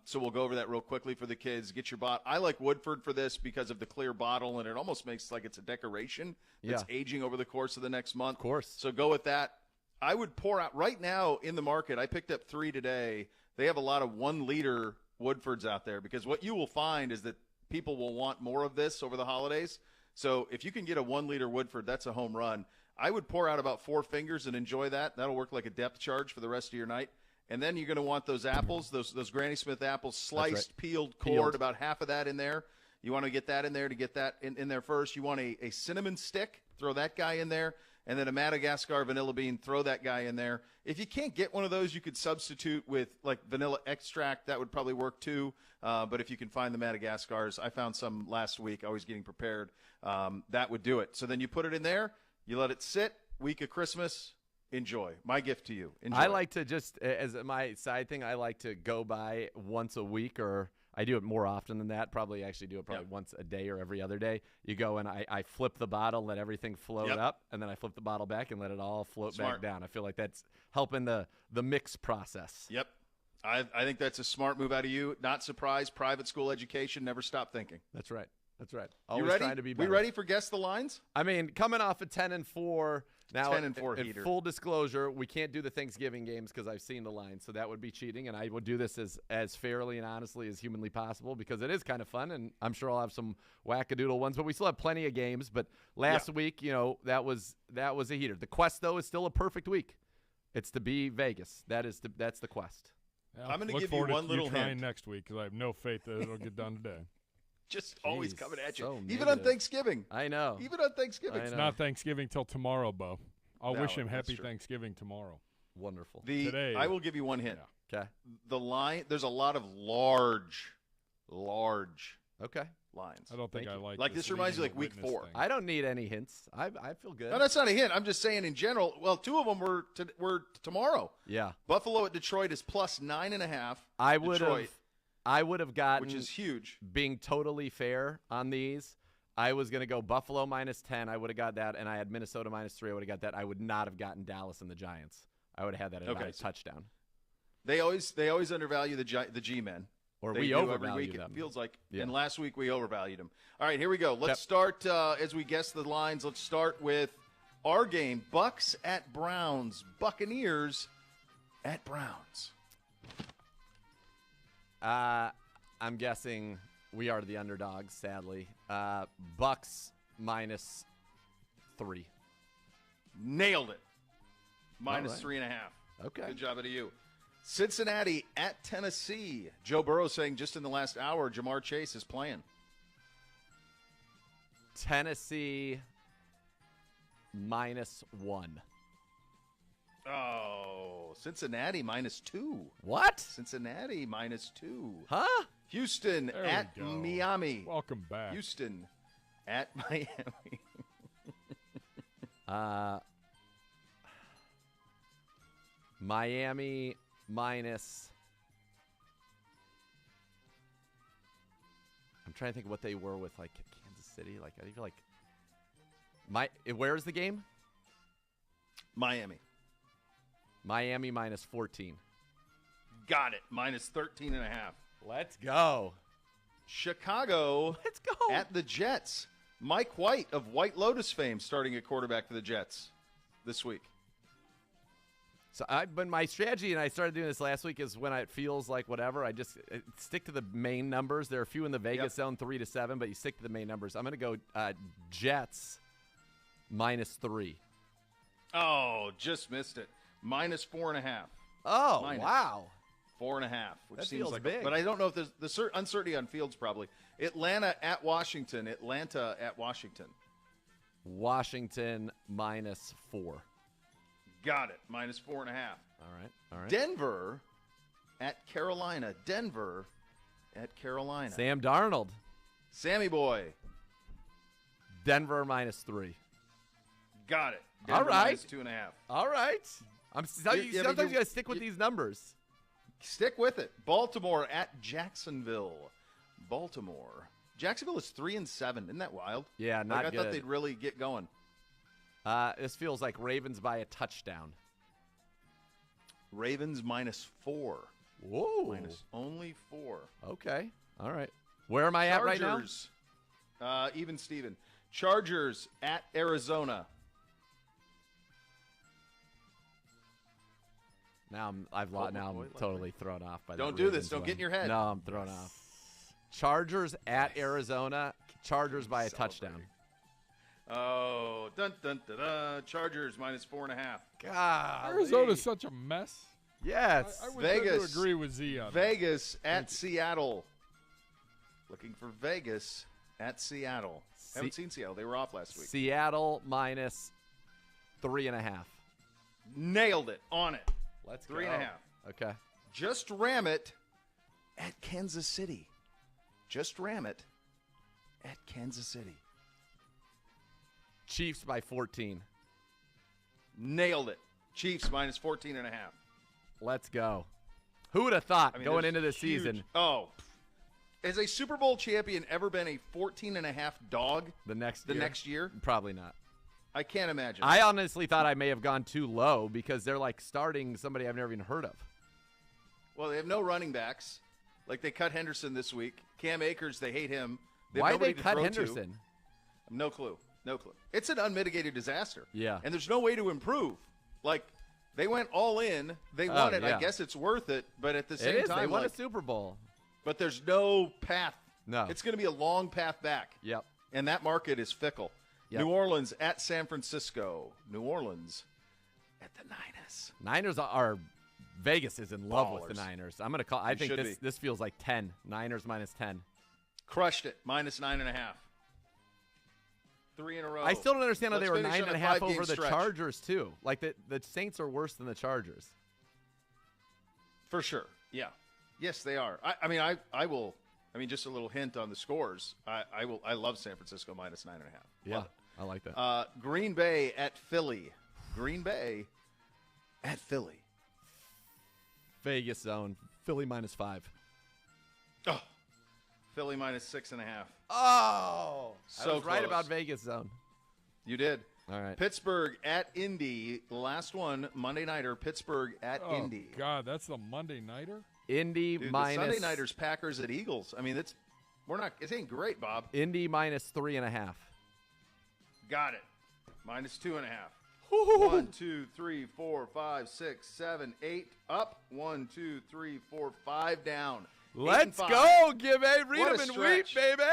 So we'll go over that real quickly for the kids. Get your bottle. I like Woodford for this because of the clear bottle, and it almost makes like it's a decoration that's aging over the course of the next month. Of course. So go with that. I would pour out right now in the market. I picked up 3 today. They have a lot of 1-liter Woodfords out there because what you will find is that people will want more of this over the holidays. So if you can get a 1-liter Woodford, that's a home run. I would pour out about 4 fingers and enjoy that. That'll work like a depth charge for the rest of your night. And then you're going to want those apples, those Granny Smith apples, sliced, peeled, cored, about half of that in there. You want to get that in there to get that in there first. You want a cinnamon stick, throw that guy in there. And then a Madagascar vanilla bean, throw that guy in there. If you can't get one of those, you could substitute with like vanilla extract. That would probably work too. But if you can find the Madagascars, I found some last week. Always getting prepared. That would do it. So then you put it in there. You let it sit. Week of Christmas. Enjoy. My gift to you. Enjoy. I like to just, as my side thing, I like to go by once a week, or I do it more often than that. Probably actually do it once a day or every other day. You go and I flip the bottle, let everything float up, and then I flip the bottle back and let it all float back down. I feel like that's helping the mix process. Yep. I think that's a smart move out of you. Not surprised. Private school education. Never stop thinking. That's right. That's right. You Always ready? trying to be better. We ready for Guess the Lines? I mean, coming off of 10-4. Now, 10-4 in heater. full disclosure, we can't do the Thanksgiving games because I've seen the line, so that would be cheating, and I would do this as fairly and honestly as humanly possible because it is kind of fun, and I'm sure I'll have some wackadoodle ones, but we still have plenty of games. But last week, that was a heater. The quest, though, is still a perfect week. It's to be Vegas. That's the quest. I'm going to give you one little hint. Next week because I have no faith that it'll get done today. Just always coming at you. So Even on Thanksgiving. I know. Even on Thanksgiving. It's not Thanksgiving till tomorrow, Bo. I'll wish him that's happy true. Thanksgiving tomorrow. Wonderful. Today, I will give you one hint. Okay. The line, there's a lot of large Okay. lines. I don't think I like this reminds you leading like week the witness 4. thing. I don't need any hints. I feel good. No, that's not a hint. I'm just saying in general. Well, 2 of them were tomorrow. Yeah. Buffalo at Detroit is plus 9.5. I would have gotten, which is huge. Being totally fair on these, I was going to go Buffalo -10. I would have got that, and I had Minnesota -3. I would have got that. I would not have gotten Dallas and the Giants. I would have had that at about a touchdown. They always undervalue the G-men. Or they we do overvalue every week, them. It feels like. Yeah. And last week we overvalued them. All right, here we go. Let's start as we guess the lines. Let's start with our game: Bucs at Browns, Buccaneers at Browns. I'm guessing we are the underdogs, sadly. Bucs -3. Nailed it. All right. -3.5. Okay. Good job out of you. Cincinnati at Tennessee. Joe Burrow saying just in the last hour, Jamar Chase is playing. Tennessee -1. Oh, Cincinnati -2. What? Cincinnati -2. Huh? Houston There we at go. Miami. Welcome back. Houston at Miami. Miami minus. I'm trying to think of what they were with like Kansas City. Like I feel like where is the game? Miami. Miami -14. Got it. -13.5. Let's go. Chicago. Let's go. At the Jets. Mike White of White Lotus fame starting at quarterback for the Jets this week. So but my strategy, and I started doing this last week, is when it feels like whatever, I just stick to the main numbers. There are a few in the Vegas zone, 3-7, but you stick to the main numbers. I'm going to go Jets -3. Oh, just missed it. minus 4.5. Oh, Minus wow. 4.5, which That seems feels like big. But I don't know if there's the uncertainty on Fields probably. Atlanta at Washington. Washington minus 4. Got it. Minus 4.5. All right. Denver at Carolina. Sam Darnold. Sammy boy. Denver minus 3. Got it. All Denver right. minus 2.5. All right. Sometimes you got to stick with these numbers. Stick with it. Baltimore at Jacksonville. Jacksonville is 3-7. Isn't that wild? Yeah, not I good. thought they'd really get going. This feels like Ravens by a touchdown. Ravens minus 4. Whoa. Minus only 4. Okay. All right. Where am I at right now? Chargers. Even Steven. Chargers at Arizona. Now I'm totally thrown off by Don't the do this. Ravens Don't one. get in your head. No, I'm thrown off. Chargers at Arizona. Chargers by a touchdown. Oh, dun dun dun dun. Chargers minus 4.5. God. Arizona's such a mess. Yes. I would Vegas. tend to agree with Z on that. Vegas at Seattle. Looking for Vegas at Seattle. Haven't seen Seattle. They were off last week. Seattle minus 3.5. Nailed it. On it. Let's 3.5. Okay. Just ram it at Kansas City. Just ram it at Kansas City. Chiefs by 14. Nailed it. Chiefs minus 14.5. Let's go. Who would have thought going there's into this huge- season? Oh. Has a Super Bowl champion ever been a 14.5 dog The next year? Probably not. I can't imagine. I honestly thought I may have gone too low because they're like starting somebody I've never even heard of. Well, they have no running backs. Like they cut Henderson this week. Cam Akers, they hate him. Why nobody they to cut throw to. Henderson? No clue. It's an unmitigated disaster. Yeah. And there's no way to improve. Like, they went all in. They won it. yeah. I guess it's worth it. But at the It same is. time, They won like, a Super Bowl. but there's no path. No. It's going to be a long path back. Yep. And that market is fickle. Yep. New Orleans at San Francisco. New Orleans at the Niners. Niners are Vegas is in love with the Ballers. Niners. I'm going to call I They think should this feels like 10. Niners minus 10. Crushed it. Minus 9.5. 3 in a row. I still don't understand how they Let's were finish on a 9.5 5-game over the stretch. Chargers too. Like the Saints are worse than the Chargers. For sure. Yeah. Yes, they are. I will. I mean, just a little hint on the scores. I love San Francisco minus 9.5. Yeah, Love it. I like that. Green Bay at Philly. Green Bay at Philly. Vegas zone. Philly minus 5. Oh, Philly minus 6.5. Oh, So I was right close. about Vegas zone. You did. All right. Pittsburgh at Indy. Last one, Monday Nighter. Pittsburgh at Oh, Indy. God, that's the Monday Nighter? Indy Dude, minus the Sunday Nighters, Packers at Eagles. I mean, it ain't great, Bob. Indy minus 3.5. Got it. Minus 2.5. 1, 2, 3, 4, 5, 6, 7, 8. Up. 1, 2, 3, 4, 5 down. 8 and Let's 5. go, Gibby. Read What a them and weep, stretch. baby.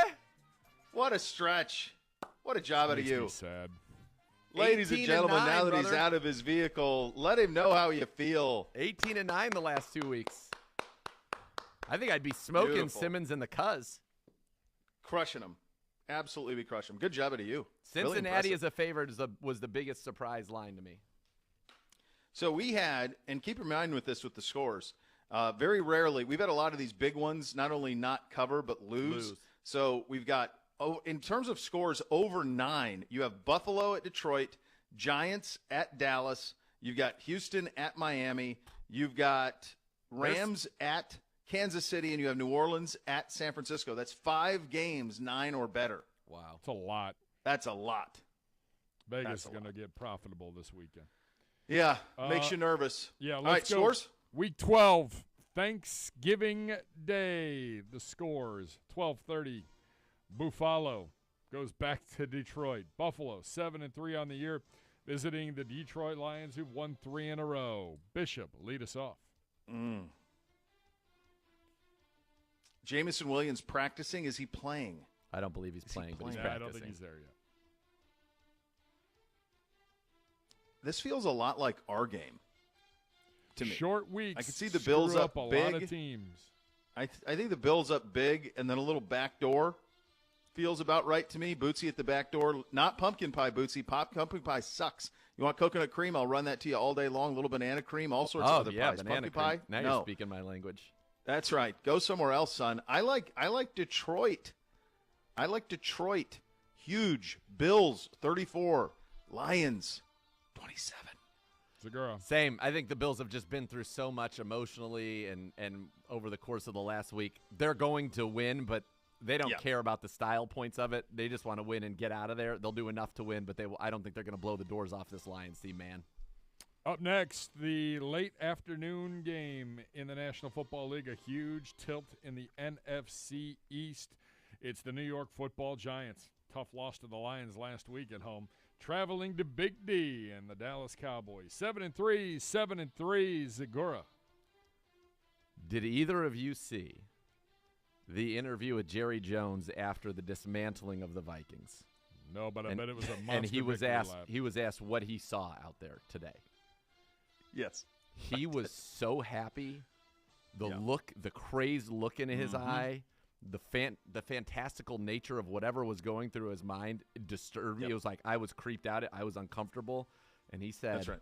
What a stretch. What a job out of Makes you. me sad. Ladies and 18 gentlemen, and 9, now that he's brother. out of his vehicle, let him know how you feel. 18 and 9 the last 2 weeks. I think I'd be smoking Beautiful. Simmons and the Cuz. Crushing him. Absolutely be crushing him. Good job out of you. Really Cincinnati impressive. as a favorite was the biggest surprise line to me. So we had, and keep in mind with this with the scores, very rarely, we've had a lot of these big ones not only not cover but lose. So we've got, in terms of scores, over 9. You have Buffalo at Detroit, Giants at Dallas. You've got Houston at Miami. You've got Rams at Kansas City, and you have New Orleans at San Francisco. That's 5 games, 9 or better. Wow. It's a lot. That's a lot. Vegas That's is a going to get profitable this weekend. Yeah, makes you nervous. Yeah, All let's right, go. scores? Week 12, Thanksgiving Day. The scores, 12:30. Buffalo goes back to Detroit. Buffalo, 7-3 on the year, visiting the Detroit Lions, who've won 3 in a row. Bishop, lead us off. Jamison Williams practicing. Is he playing? I don't believe he's playing, but he's Yeah, practicing. I don't think he's there yet. This feels a lot like our game. to me. Short weeks. I can see the Bills screw up a big. lot of teams. I think the Bills up big, and then a little back door feels about right to me. Bootsy at the back door. Not pumpkin pie, Bootsy. Pumpkin pie sucks. You want coconut cream? I'll run that to you all day long. A little banana cream, all sorts of other pies. Banana pumpkin cream. pie? Now no. you're speaking my language. That's right. Go somewhere else, son. I like Detroit. I like Detroit. Huge. Bills, 34. Lions, 27. Segura. Same. I think the Bills have just been through so much emotionally and over the course of the last week. They're going to win, but they don't care about the style points of it. They just want to win and get out of there. They'll do enough to win, but I don't think they're going to blow the doors off this Lions team, man. Up next, the late afternoon game in the National Football League. A huge tilt in the NFC East. It's the New York Football Giants. Tough loss to the Lions last week at home. Traveling to Big D and the Dallas Cowboys. 7-3, 7-3, Segura. Did either of you see the interview with Jerry Jones after the dismantling of the Vikings? No, but I bet it was a monster And he was victory asked. lap. He was asked what he saw out there today. Yes. He was so happy. The look, the crazed look in his eye, the fantastical nature of whatever was going through his mind disturbed me. It was like I was creeped out. I was uncomfortable. And he said, That's right.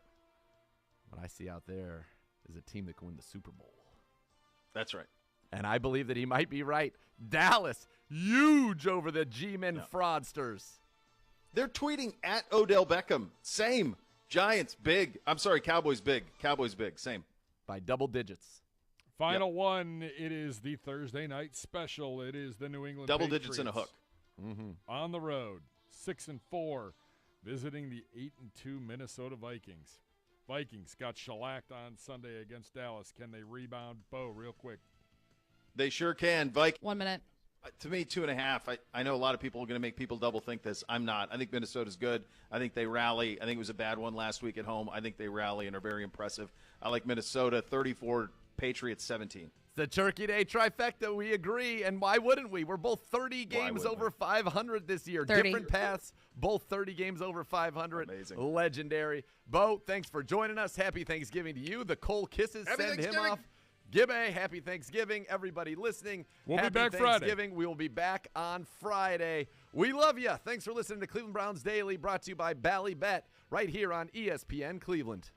What I see out there is a team that can win the Super Bowl. That's right. And I believe that he might be right. Dallas, huge over the G-Men fraudsters. They're tweeting at Odell Beckham. Same. Giants, big. I'm sorry, Cowboys, big. Cowboys, big. Same. By double digits. Final one, it is the Thursday night special. It is the New England Double Patriots. digits and a hook. On the road, 6-4, visiting the 8-2 Minnesota Vikings. Vikings got shellacked on Sunday against Dallas. Can they rebound? Bo, real quick. They sure can. Vikings. 1 minute. To me, 2.5. I know a lot of people are going to make people double think this. I'm not. I think Minnesota's good. I think they rally. I think it was a bad one last week at home. I think they rally and are very impressive. I like Minnesota 34, Patriots 17. It's the Turkey Day trifecta. We agree. And why wouldn't we? We're both 30 games over 500 this year. 30. Different paths, both 30 games over 500. Amazing. Legendary. Bo, thanks for joining us. Happy Thanksgiving to you. The Cole kisses. Happy Send him Thanksgiving. off. Gibbe, happy Thanksgiving. Everybody listening. We'll happy be back Thanksgiving. Friday. We will be back on Friday. We love you. Thanks for listening to Cleveland Browns Daily, brought to you by Bally Bet, right here on ESPN Cleveland.